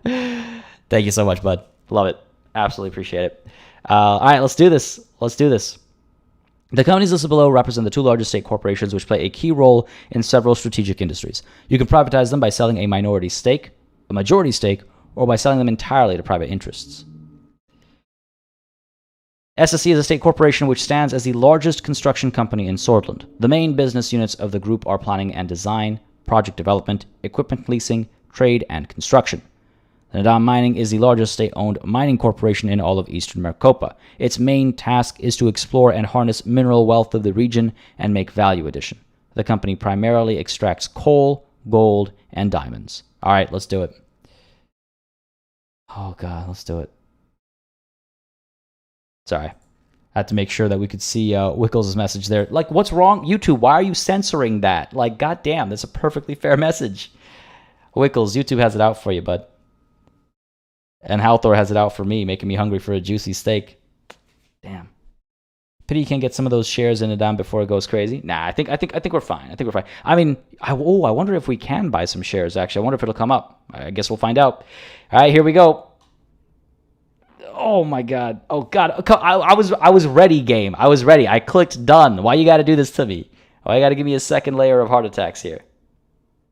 Thank you so much, bud. Love it. Absolutely appreciate it. All right, let's do this. The companies listed below represent the two largest state corporations which play a key role in several strategic industries. You can privatize them by selling a minority stake, a majority stake, or by selling them entirely to private interests. SSC is a state corporation which stands as the largest construction company in Sordland. The main business units of the group are planning and design, project development, equipment leasing, trade, and construction. Nadam Mining is the largest state-owned mining corporation in all of Eastern Maricopa. Its main task is to explore and harness mineral wealth of the region and make value addition. The company primarily extracts coal, gold, and diamonds. All right, let's do it. Oh, God, let's do it. Sorry. I had to make sure that we could see Wickles' message there. Like, what's wrong? YouTube, why are you censoring that? Like, goddamn, that's a perfectly fair message. Wickles, YouTube has it out for you, bud. And Halthor has it out for me, making me hungry for a juicy steak. Damn. Pity you can't get some of those shares in it down before it goes crazy. Nah, I think we're fine. I think we're fine. I mean, I wonder if we can buy some shares. Actually, I wonder if it'll come up. I guess we'll find out. All right, here we go. Oh my God. Oh God. I was ready, game. I was ready. I clicked done. Why you got to do this to me? Why you got to give me a second layer of heart attacks here?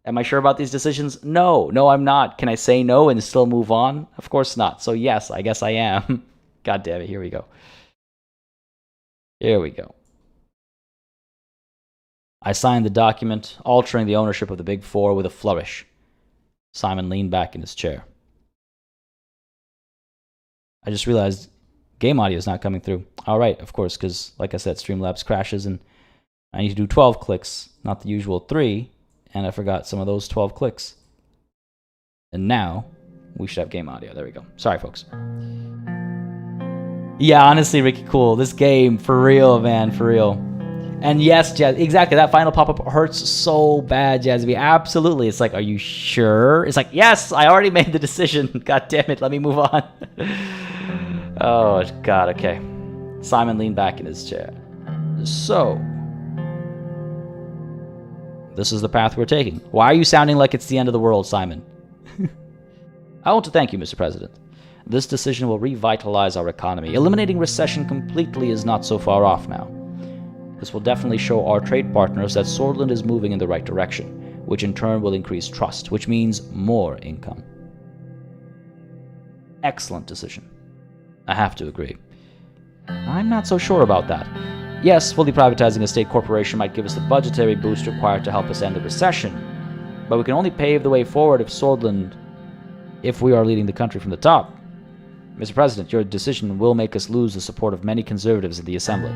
Am I sure about these decisions? No, I'm not. Can I say no and still move on? Of course not. So yes, I guess I am. God damn it. Here we go. Here we go. I signed the document altering the ownership of the Big Four with a flourish. Simon leaned back in his chair. I just realized game audio is not coming through. All right, of course, because like I said, Streamlabs crashes and I need to do 12 clicks, not the usual 3, and I forgot some of those 12 clicks. And now we should have game audio. There we go. Sorry, folks. Yeah, honestly, Ricky, cool. This game, for real, man, for real. And yes, Jazz, exactly. That final pop-up hurts so bad, Jazzy. Absolutely. It's like, are you sure? It's like, yes, I already made the decision. God damn it, let me move on. Oh, God, okay. Simon leaned back in his chair. So, this is the path we're taking. Why are you sounding like it's the end of the world, Simon? I want to thank you, Mr. President. This decision will revitalize our economy. Eliminating recession completely is not so far off now. This will definitely show our trade partners that Sordland is moving in the right direction, which in turn will increase trust, which means more income. Excellent decision. I have to agree. I'm not so sure about that. Yes, fully privatizing a state corporation might give us the budgetary boost required to help us end the recession, but we can only pave the way forward if we are leading the country from the top. Mr. President, your decision will make us lose the support of many conservatives in the Assembly.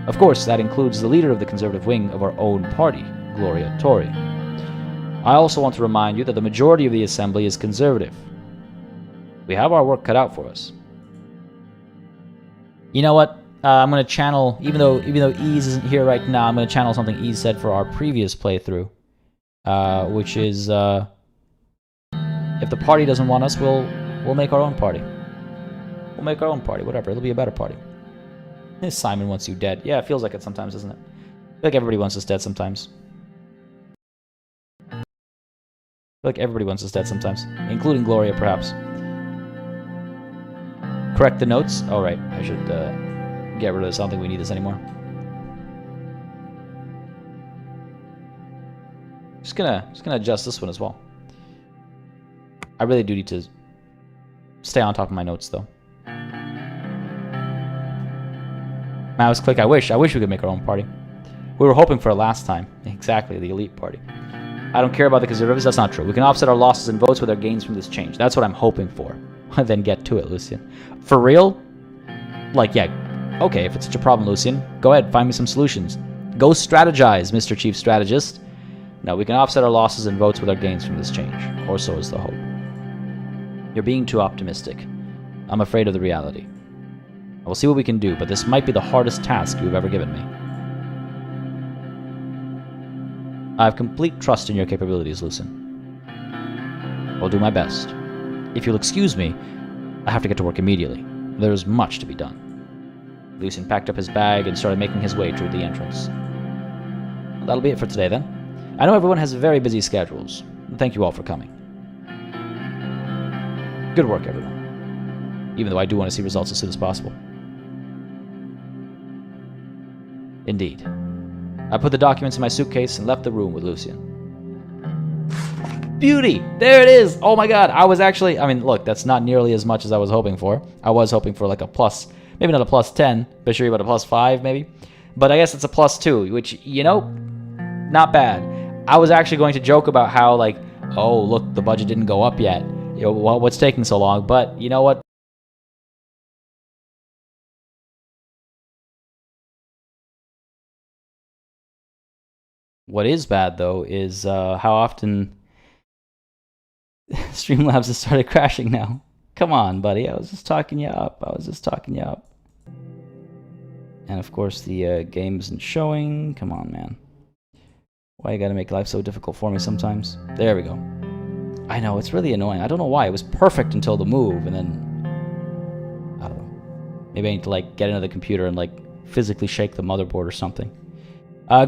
Of course, that includes the leader of the conservative wing of our own party, Gloria Tory. I also want to remind you that the majority of the Assembly is conservative. We have our work cut out for us. You know what? I'm going to channel, even though Ease isn't here right now, I'm going to channel something Ease said for our previous playthrough, which is, if the party doesn't want us, we'll make our own party. We'll make our own party, whatever. It'll be a better party. Simon wants you dead. Yeah, it feels like it sometimes, doesn't it? I feel like everybody wants us dead sometimes. I feel like everybody wants us dead sometimes, including Gloria, perhaps. Correct the notes. All right, I should get rid of this. I don't think we need this anymore. Just gonna adjust this one as well. I really do need to stay on top of my notes, though. Mouse click. I wish we could make our own party. We were hoping for it last time. Exactly, the elite party. I don't care about the conservatives. That's not true. We can offset our losses in votes with our gains from this change. That's what I'm hoping for. Then get to it, Lucian. For real? Like, yeah. Okay, if it's such a problem, Lucian, go ahead, find me some solutions. Go strategize, Mr. Chief Strategist. No, we can offset our losses in votes with our gains from this change. Or so is the hope. You're being too optimistic. I'm afraid of the reality. We'll see what we can do, but this might be the hardest task you've ever given me. I have complete trust in your capabilities, Lucien. I'll do my best. If you'll excuse me, I have to get to work immediately. There is much to be done. Lucien packed up his bag and started making his way toward the entrance. Well, that'll be it for today, then. I know everyone has very busy schedules. Thank you all for coming. Good work, everyone. Even though I do want to see results as soon as possible. Indeed. I put the documents in my suitcase and left the room with Lucien. Beauty! There it is! Oh my god, I mean, look, that's not nearly as much as I was hoping for. I was hoping for like a plus, maybe not a plus 10, but sure about a plus 5 maybe. But I guess it's a plus 2, which, you know, not bad. I was actually going to joke about how, like, oh, look, the budget didn't go up yet. You know, what's taking so long? But, you know what? What is bad, though, is how often Streamlabs has started crashing now. Come on, buddy. I was just talking you up. And of course, the game isn't showing. Come on, man. Why you gotta make life so difficult for me sometimes? There we go. I know, it's really annoying. I don't know why. It was perfect until the move, and then... I don't know. Maybe I need to, like, get into the computer and, like, physically shake the motherboard or something.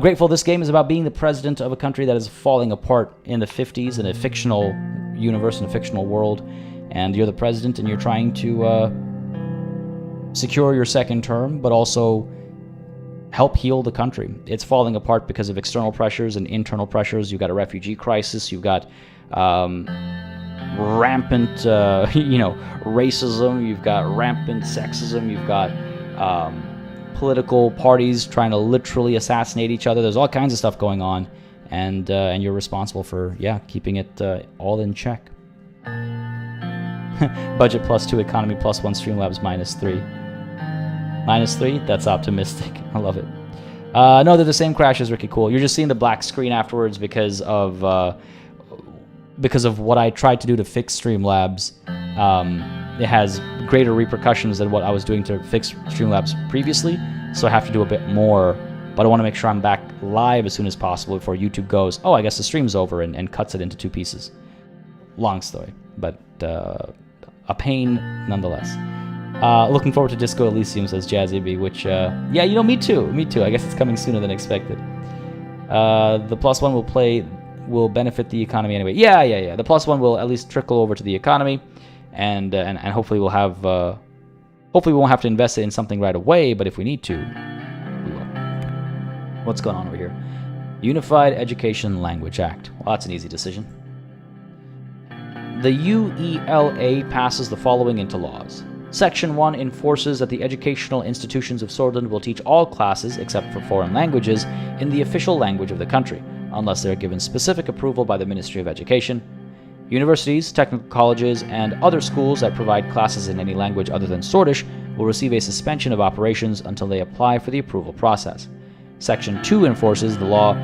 Grateful, this game is about being the president of a country that is falling apart in the 50s in a fictional universe, in a fictional world. And you're the president, and you're trying to secure your second term, but also help heal the country. It's falling apart because of external pressures and internal pressures. You've got a refugee crisis. You've got rampant, racism. You've got rampant sexism. You've got political parties trying to literally assassinate each other. There's all kinds of stuff going on, and you're responsible for, keeping it all in check. Budget +2, economy +1, Streamlabs -3. -3? That's optimistic. I love it. No, they're the same crashes, Ricky Cool. You're just seeing the black screen afterwards because of what I tried to do to fix Streamlabs. It has greater repercussions than what I was doing to fix Streamlabs previously, so I have to do a bit more. But I want to make sure I'm back live as soon as possible before YouTube goes, oh, I guess the stream's over, and cuts it into 2 pieces. Long story, but a pain nonetheless. Looking forward to Disco Elysium, says Jazzy B, which, me too. I guess it's coming sooner than expected. The +1 will benefit the economy anyway. Yeah. The +1 will at least trickle over to the economy, and hopefully we'll have, hopefully we won't have to invest it in something right away, but if we need to, we will. What's going on over here? Unified Education Language Act. Well, that's an easy decision. The UELA passes the following into laws. Section 1 enforces that the educational institutions of Sordland will teach all classes, except for foreign languages, in the official language of the country, unless they are given specific approval by the Ministry of Education. Universities, technical colleges, and other schools that provide classes in any language other than Sordish will receive a suspension of operations until they apply for the approval process. Section 2 enforces the law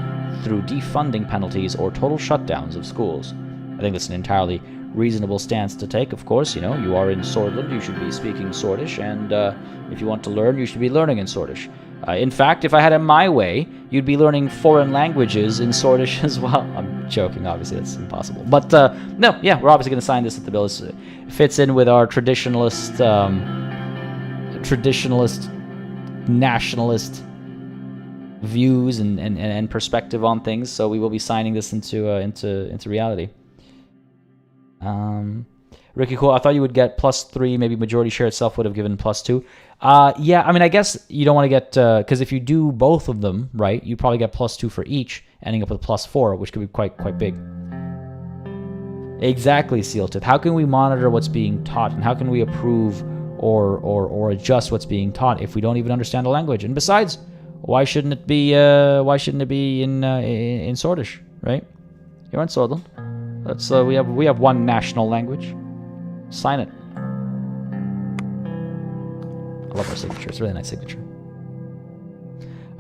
through defunding penalties or total shutdowns of schools. I think that's an entirely reasonable stance to take. Of course, you are in Sordland, you should be speaking Sordish, and if you want to learn, you should be learning in Sordish. In fact, if I had it my way, you'd be learning foreign languages in Sordish as well. I'm joking, obviously, that's impossible. But, we're obviously going to sign this at the bill. It fits in with our traditionalist, nationalist views and perspective on things, so we will be signing this into reality. Ricky Cool, I thought you would get +3, maybe majority share itself would have given +2. I guess you don't want to get, because if you do both of them, right, you probably get +2 for each, ending up with +4, which could be quite big. Exactly, Sealtith. How can we monitor what's being taught, and how can we approve or adjust what's being taught if we don't even understand the language? And besides, why shouldn't it be in Sordish, right? You're in Sordland. Let's we have one national language. Sign it. I love our signature. It's a really nice signature.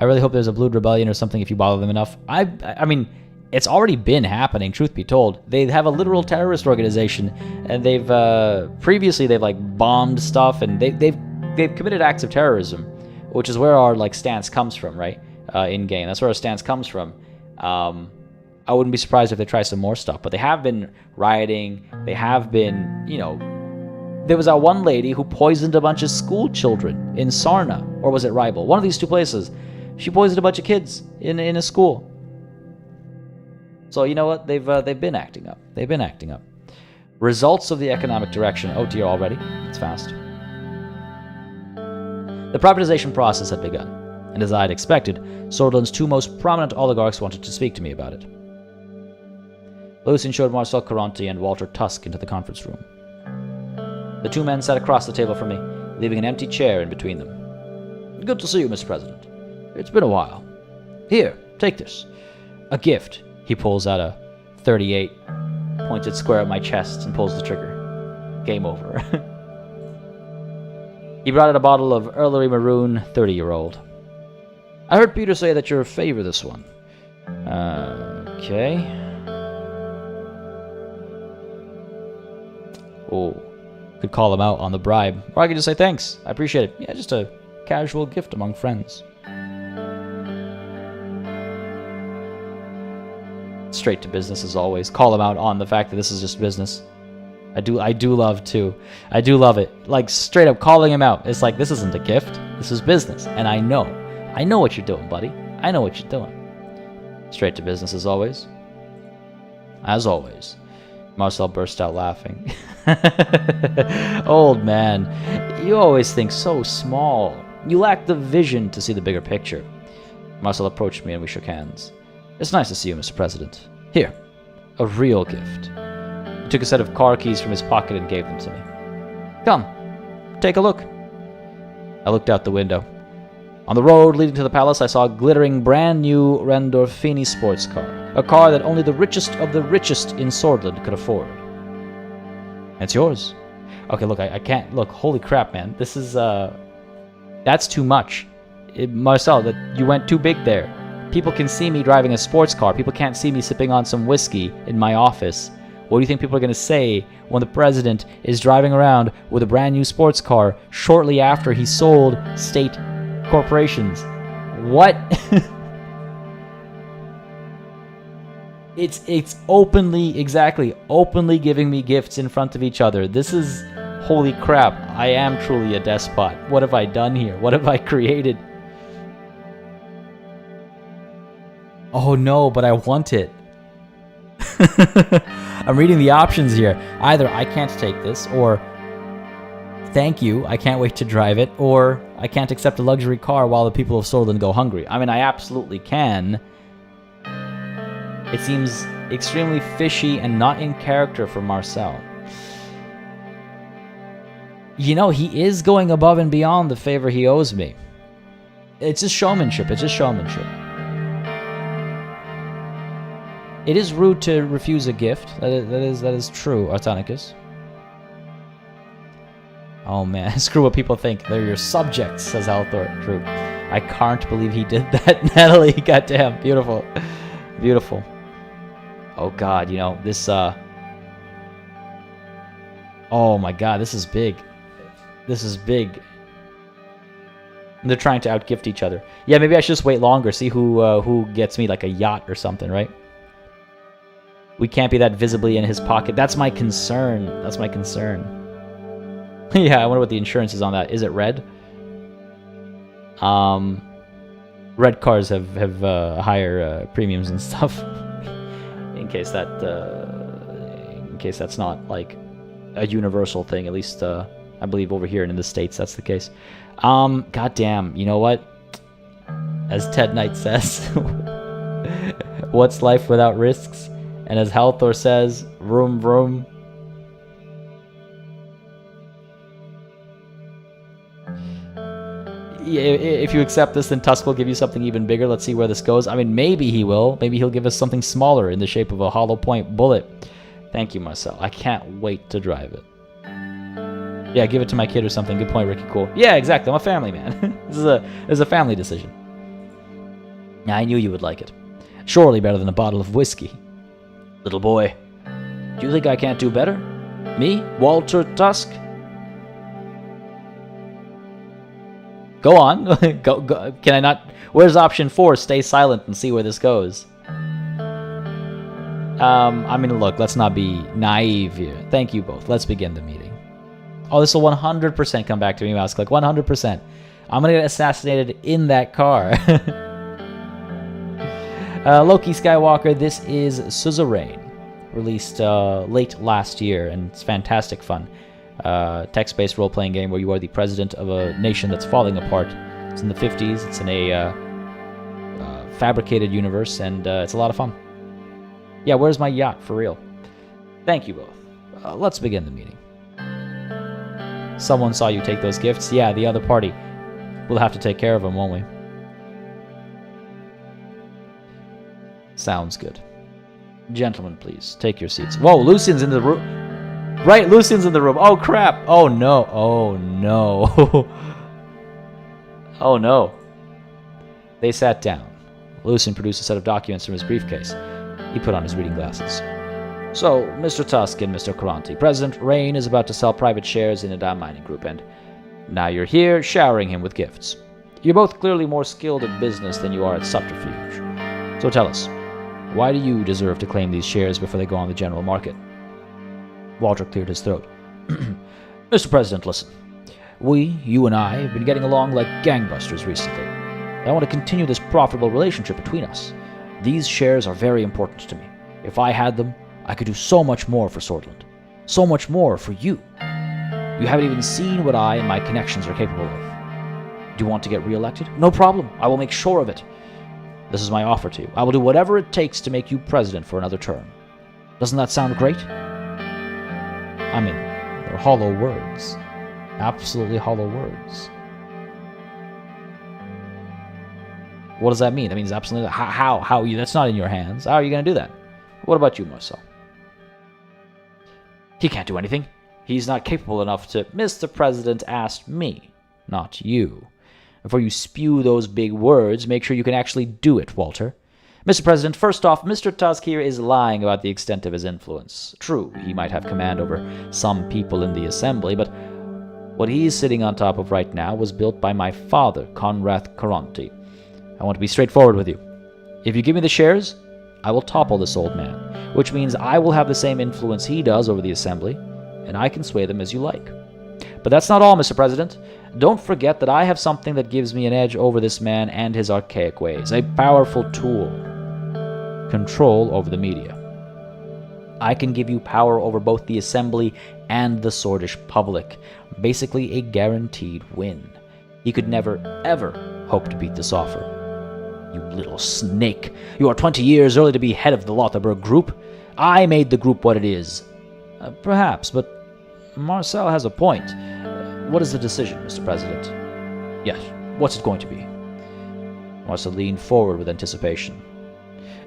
I really hope there's a Blood Rebellion or something if you bother them enough. I mean, it's already been happening, truth be told. They have a literal terrorist organization, and they've previously they've bombed stuff, and they've committed acts of terrorism, which is where our stance comes from, right? In game, that's where our stance comes from. I wouldn't be surprised if they try some more stuff, but they have been rioting. They have been, there was that one lady who poisoned a bunch of school children in Sarna, or was it Ribal? One of these two places. She poisoned a bunch of kids in a school. So you know what? They've been acting up. They've been acting up. Results of the economic direction. OTR already. It's fast. The privatization process had begun, and as I had expected, Sordland's 2 most prominent oligarchs wanted to speak to me about it. Lucien showed Marcel Caronti and Walter Tusk into the conference room. The 2 men sat across the table from me, leaving an empty chair in between them. Good to see you, Mr. President. It's been a while. Here, take this. A gift. He pulls out a .38, points it square at my chest, and pulls the trigger. Game over. He brought out a bottle of Earlery Maroon 30-year-old. I heard Peter say that you'll favor this one. Okay. Oh, could call him out on the bribe. Or I could just say thanks. I appreciate it. Yeah, just a casual gift among friends. Straight to business as always. Call him out on the fact that this is just business. I do love too. I do love it. Like straight up calling him out. It's like, this isn't a gift. This is business. And I know what you're doing, buddy. I know what you're doing. Straight to business as always. As always. Marcel burst out laughing. Old man, you always think so small. You lack the vision to see the bigger picture. Marcel approached me and we shook hands. It's nice to see you, Mr. President. Here, a real gift. He took a set of car keys from his pocket and gave them to me. Come, take a look. I looked out the window. On the road leading to the palace, I saw a glittering brand new Randolphini sports car. A car that only the richest of the richest in Sordland could afford. It's yours. Okay, look, I can't... Look, holy crap, man. This is, that's too much. Marcel, that you went too big there. People can see me driving a sports car. People can't see me sipping on some whiskey in my office. What do you think people are going to say when the president is driving around with a brand new sports car shortly after he sold state corporations? What? It's openly, exactly, openly giving me gifts in front of each other. This is, holy crap, I am truly a despot. What have I done here? What have I created? Oh no, but I want it. I'm reading the options here. Either I can't take this, or thank you, I can't wait to drive it, or I can't accept a luxury car while the people of Sordland go hungry. I mean, I absolutely can. It seems extremely fishy and not in character for Marcel. You know, he is going above and beyond the favor he owes me. It's just showmanship. It's just showmanship. It is rude to refuse a gift. That is true, Artonicus. Oh man, screw what people think. They're your subjects, says Althor. True. I can't believe he did that, Natalie. Goddamn, beautiful. Beautiful. Oh god, you know, this, oh my god, this is big. This is big. They're trying to outgift each other. Yeah, maybe I should just wait longer, see who gets me like a yacht or something, right? We can't be that visibly in his pocket. That's my concern. That's my concern. Yeah, I wonder what the insurance is on that. Is it red? Red cars have higher premiums and stuff. In case that's not like a universal thing. At least I believe over here in the States that's the case. Goddamn, you know what? As Ted Knight says, what's life without risks? And as Halthor says, vroom vroom. Yeah, if you accept this, then Tusk will give you something even bigger. Let's see where this goes. I mean, maybe he will. Maybe he'll give us something smaller in the shape of a hollow point bullet. Thank you, Marcel. I can't wait to drive it. Yeah, give it to my kid or something. Good point, Ricky. Cool. Yeah, exactly. I'm a family man. This is a family decision. I knew you would like it. Surely better than a bottle of whiskey. Little boy, do you think I can't do better? Me, Walter Tusk? Go on. go. Can I not? Where's option 4? Stay silent and see where this goes. I mean, look, let's not be naive here. Thank you both. Let's begin the meeting. Oh, this will 100% come back to me, Mouse Click. 100%. I'm gonna get assassinated in that car. Loki Skywalker, this is Suzerain. Released late last year, and it's fantastic fun. Text-based role-playing game where you are the president of a nation that's falling apart. It's in the 50s. It's in a fabricated universe, and it's a lot of fun. Yeah, where's my yacht, for real? Thank you both. Let's begin the meeting. Someone saw you take those gifts. Yeah, the other party. We'll have to take care of them, won't we? Sounds good. Gentlemen, please, take your seats. Whoa, Lucian's in the room. Right, Lucian's in the room. Oh, crap. Oh, no. Oh, no. Oh, no. They sat down. Lucien produced a set of documents from his briefcase. He put on his reading glasses. So, Mr. Tusk and Mr. Caronti, President Rain is about to sell private shares in a dam mining group, and now you're here showering him with gifts. You're both clearly more skilled at business than you are at subterfuge. So tell us, why do you deserve to claim these shares before they go on the general market? Walter cleared his throat. Mr. President, listen. You and I, have been getting along like gangbusters recently. I want to continue this profitable relationship between us. These shares are very important to me. If I had them, I could do so much more for Sordland. So much more for you. You haven't even seen what I and my connections are capable of. Do you want to get re-elected? No problem. I will make sure of it. This is my offer to you. I will do whatever it takes to make you president for another term. Doesn't that sound great? I mean, they're hollow words. Absolutely hollow words. What does that mean? That means absolutely... How you... That's not in your hands. How are you going to do that? What about you, Marcel? He can't do anything. He's not capable enough to... Mr. President asked me, not you. Before you spew those big words, make sure you can actually do it, Walter. Mr. President, first off, Mr. Tusk here is lying about the extent of his influence. True, he might have command over some people in the Assembly, but what he's sitting on top of right now was built by my father, Conrad Caronti. I want to be straightforward with you. If you give me the shares, I will topple this old man, which means I will have the same influence he does over the Assembly, and I can sway them as you like. But that's not all, Mr. President. Don't forget that I have something that gives me an edge over this man and his archaic ways, a powerful tool. Control over the media. I can give you power over both the Assembly and the Swordish public. Basically a guaranteed win. He could never, ever hope to beat this offer. You little snake. You are 20 years early to be head of the Lotharberg group. I made the group what it is. Perhaps, but Marcel has a point. What is the decision, Mr. President? Yes, what's it going to be? Marcel leaned forward with anticipation.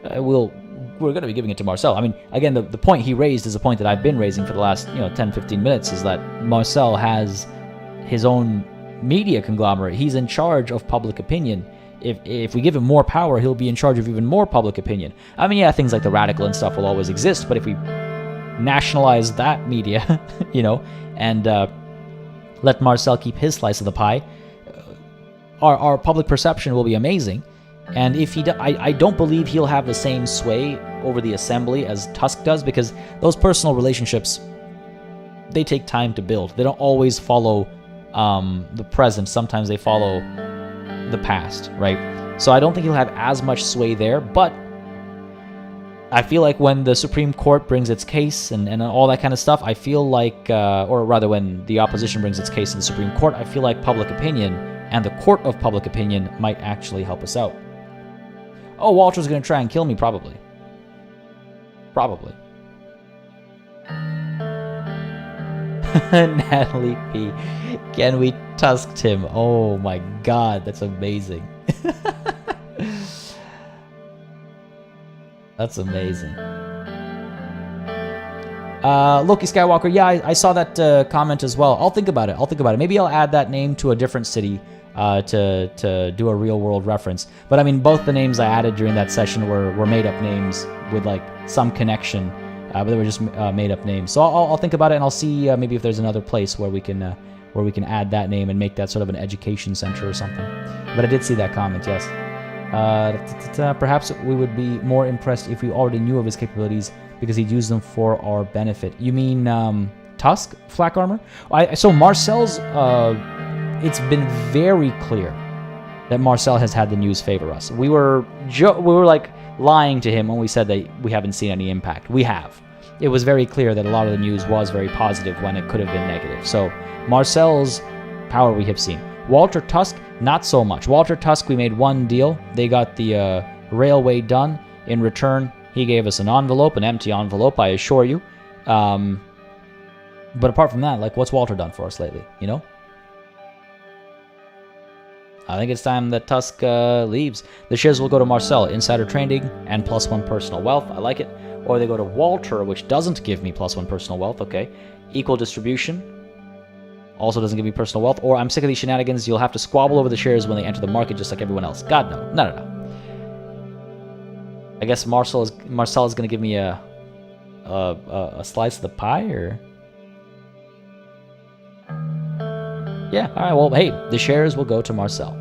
We're going to be giving it to Marcel. I mean, again, the point he raised is a point that I've been raising for the last 10-15 minutes, is that Marcel has his own media conglomerate. He's in charge of public opinion. If we give him more power, he'll be in charge of even more public opinion. I mean, yeah, things like the Radical and stuff will always exist, but if we nationalize that media, and let Marcel keep his slice of the pie, our public perception will be amazing. And if I don't believe he'll have the same sway over the Assembly as Tusk does, because those personal relationships, they take time to build. They don't always follow the present. Sometimes they follow the past, right? So I don't think he'll have as much sway there, but I feel like when the Supreme Court brings its case and all that kind of stuff, I feel like, or rather when the opposition brings its case to the Supreme Court, I feel like public opinion and the court of public opinion might actually help us out. Oh, Walter's going to try and kill me, probably. Probably. Natalie P. Can we tusk him? Oh my god, that's amazing. That's amazing. Loki Skywalker, yeah, I saw that comment as well. I'll think about it. Maybe I'll add that name to a different city to do a real-world reference. But I mean, both the names I added during that session were made-up names with like some connection, but they were just made-up names. So I'll think about it, and I'll see maybe if there's another place where we can add that name and make that sort of an education center or something. But I did see that comment, yes. Perhaps we would be more impressed if we already knew of his capabilities because he'd use them for our benefit. You mean Tusk, Flak Armor? So Marcel's... it's been very clear that Marcel has had the news favor us. We were like lying to him when we said that we haven't seen any impact. We have. It was very clear that a lot of the news was very positive when it could have been negative. So Marcel's power we have seen. Walter Tusk, not so much. Walter Tusk, we made one deal. They got the railway done. In return, he gave us an envelope, an empty envelope, I assure you. But apart from that, like, what's Walter done for us lately, I think it's time that Tusk leaves. The shares will go to Marcel, insider trading, and +1 personal wealth. I like it. Or they go to Walter, which doesn't give me +1 personal wealth. Okay. Equal distribution. Also doesn't give me personal wealth. Or I'm sick of these shenanigans. You'll have to squabble over the shares when they enter the market just like everyone else. God, no. No. I guess Marcel is going to give me a slice of the pie, or... Yeah, alright, well, hey, the shares will go to Marcel.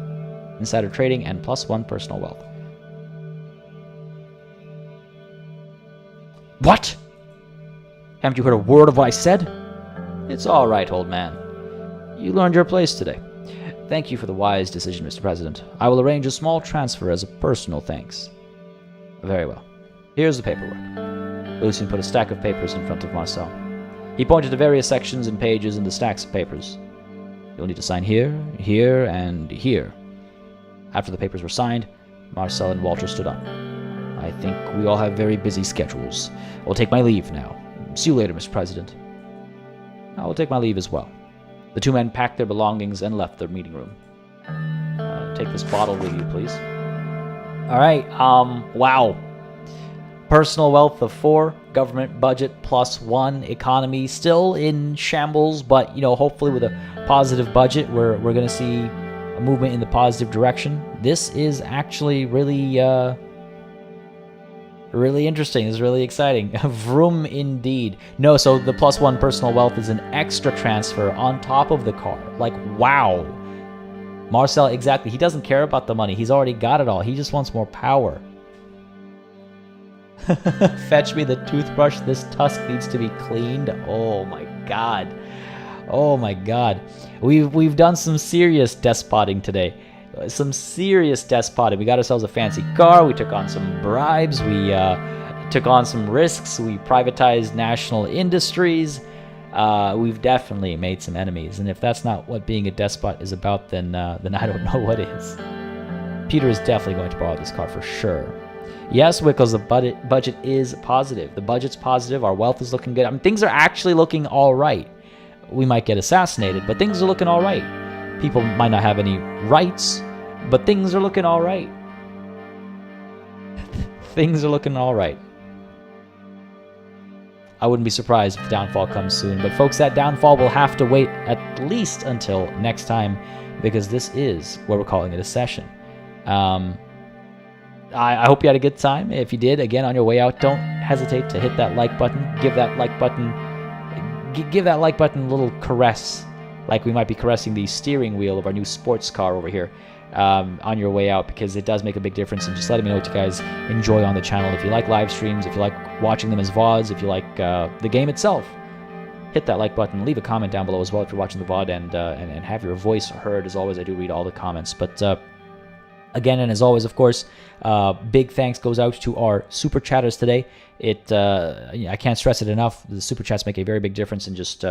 Insider trading and +1 personal wealth. What? Haven't you heard a word of what I said? It's alright, old man. You learned your place today. Thank you for the wise decision, Mr. President. I will arrange a small transfer as a personal thanks. Very well. Here's the paperwork. Lucien put a stack of papers in front of Marcel. He pointed to various sections and pages in the stacks of papers. You'll need to sign here, here, and here. After the papers were signed, Marcel and Walter stood up. I think we all have very busy schedules. I'll take my leave now. See you later, Mr. President. I will take my leave as well. The two men packed their belongings and left the meeting room. Take this bottle with you, please. Alright, wow. Personal wealth of 4, government budget +1, economy still in shambles, but, you know, hopefully with a positive budget, we're going to see a movement in the positive direction. This is actually really, really interesting. This is really exciting. Vroom indeed. No, so the +1 personal wealth is an extra transfer on top of the car. Like, wow. Marcel, exactly. He doesn't care about the money. He's already got it all. He just wants more power. Fetch me the toothbrush. This tusk needs to be cleaned. Oh my god. Oh my god. We've done some serious despotting today. Some serious despotting. We got ourselves a fancy car. We took on some bribes. We took on some risks. We privatized national industries. We've definitely made some enemies. And if that's not what being a despot is about, then I don't know what is. Peter is definitely going to borrow this car for sure. Yes, Wickles, the budget is positive. The budget's positive. Our wealth is looking good. I mean, things are actually looking all right. We might get assassinated, but things are looking all right. People might not have any rights, but things are looking all right. Things are looking all right. I wouldn't be surprised if downfall comes soon, but folks, that downfall will have to wait at least until next time, because this is where we're calling it a session. I hope you had a good time. If you did, again, on your way out, don't hesitate to hit that like button. Give that like button a little caress, like we might be caressing the steering wheel of our new sports car over here on your way out, because it does make a big difference. And just letting me know what you guys enjoy on the channel. If you like live streams, if you like watching them as VODs, if you like the game itself, hit that like button. Leave a comment down below as well if you're watching the VOD, and have your voice heard. As always, I do read all the comments. But again, and as always, of course, big thanks goes out to our super chatters today. I can't stress it enough. The super chats make a very big difference in just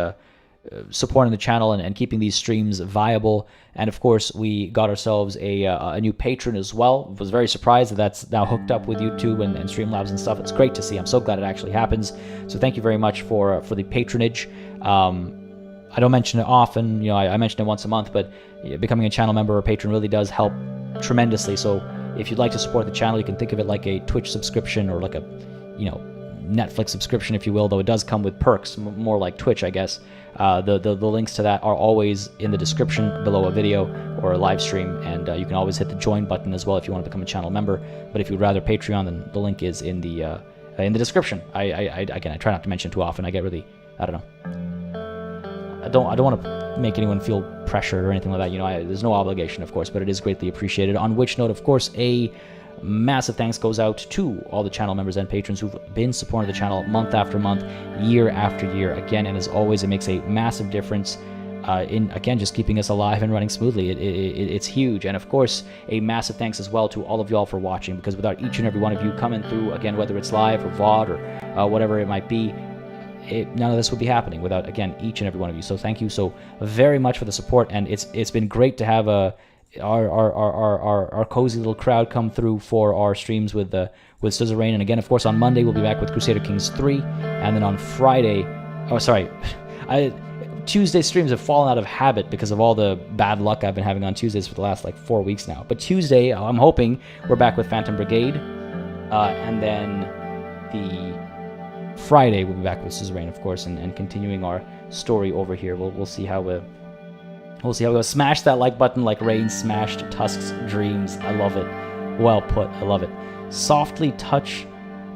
supporting the channel and keeping these streams viable. And of course, we got ourselves a new patron as well. Was very surprised that that's now hooked up with YouTube and Streamlabs and stuff. It's great to see. I'm so glad it actually happens. So thank you very much for the patronage. I don't mention it often. You know, I mention it once a month, but becoming a channel member or patron really does help tremendously. So if you'd like to support the channel, you can think of it like a Twitch subscription or like a, you know, Netflix subscription, if you will, though it does come with perks, more like Twitch, I guess. The links to that are always in the description below a video or a live stream, and you can always hit the join button as well if you want to become a channel member. But if you'd rather Patreon, then the link is in the description. Again, I try not to mention it too often. I get really, I don't know. I don't want to make anyone feel pressured or anything like that. You know, there's no obligation, of course, but it is greatly appreciated. On which note, of course, a massive thanks goes out to all the channel members and patrons who've been supporting the channel month after month, year after year. Again, and as always, it makes a massive difference in, again, just keeping us alive and running smoothly. It's huge. And of course, a massive thanks as well to all of y'all for watching, because without each and every one of you coming through, again, whether it's live or VOD or whatever it might be, none of this would be happening without, again, each and every one of you. So thank you so very much for the support, and it's been great to have our cozy little crowd come through for our streams with Suzerain. And again, of course, on Monday we'll be back with Crusader Kings 3, and then on Friday, Tuesday streams have fallen out of habit because of all the bad luck I've been having on Tuesdays for the last like 4 weeks now. But Tuesday, I'm hoping we're back with Phantom Brigade, and then the Friday we'll be back with Suzerain, of course, and continuing our story over here. We'll see how we go. Smash that like button like Rain smashed Tusk's dreams. I love it. Well put. I love it. softly touch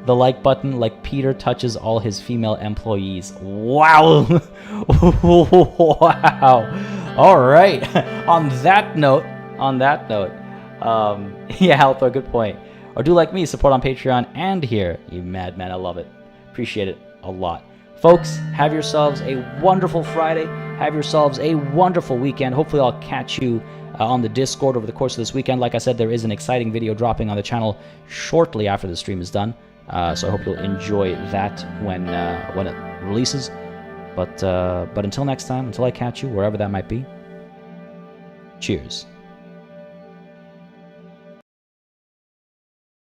the like button like Peter touches all his female employees. Wow. Wow. All right. On that note, yeah, Alpha, good point. Or do like me, support on Patreon and here. You madman, I love it. Appreciate it a lot. Folks, have yourselves a wonderful Friday. Have yourselves a wonderful weekend. Hopefully I'll catch you on the Discord over the course of this weekend. Like I said, there is an exciting video dropping on the channel shortly after the stream is done. So I hope you'll enjoy that when it releases. But until next time, until I catch you, wherever that might be, cheers.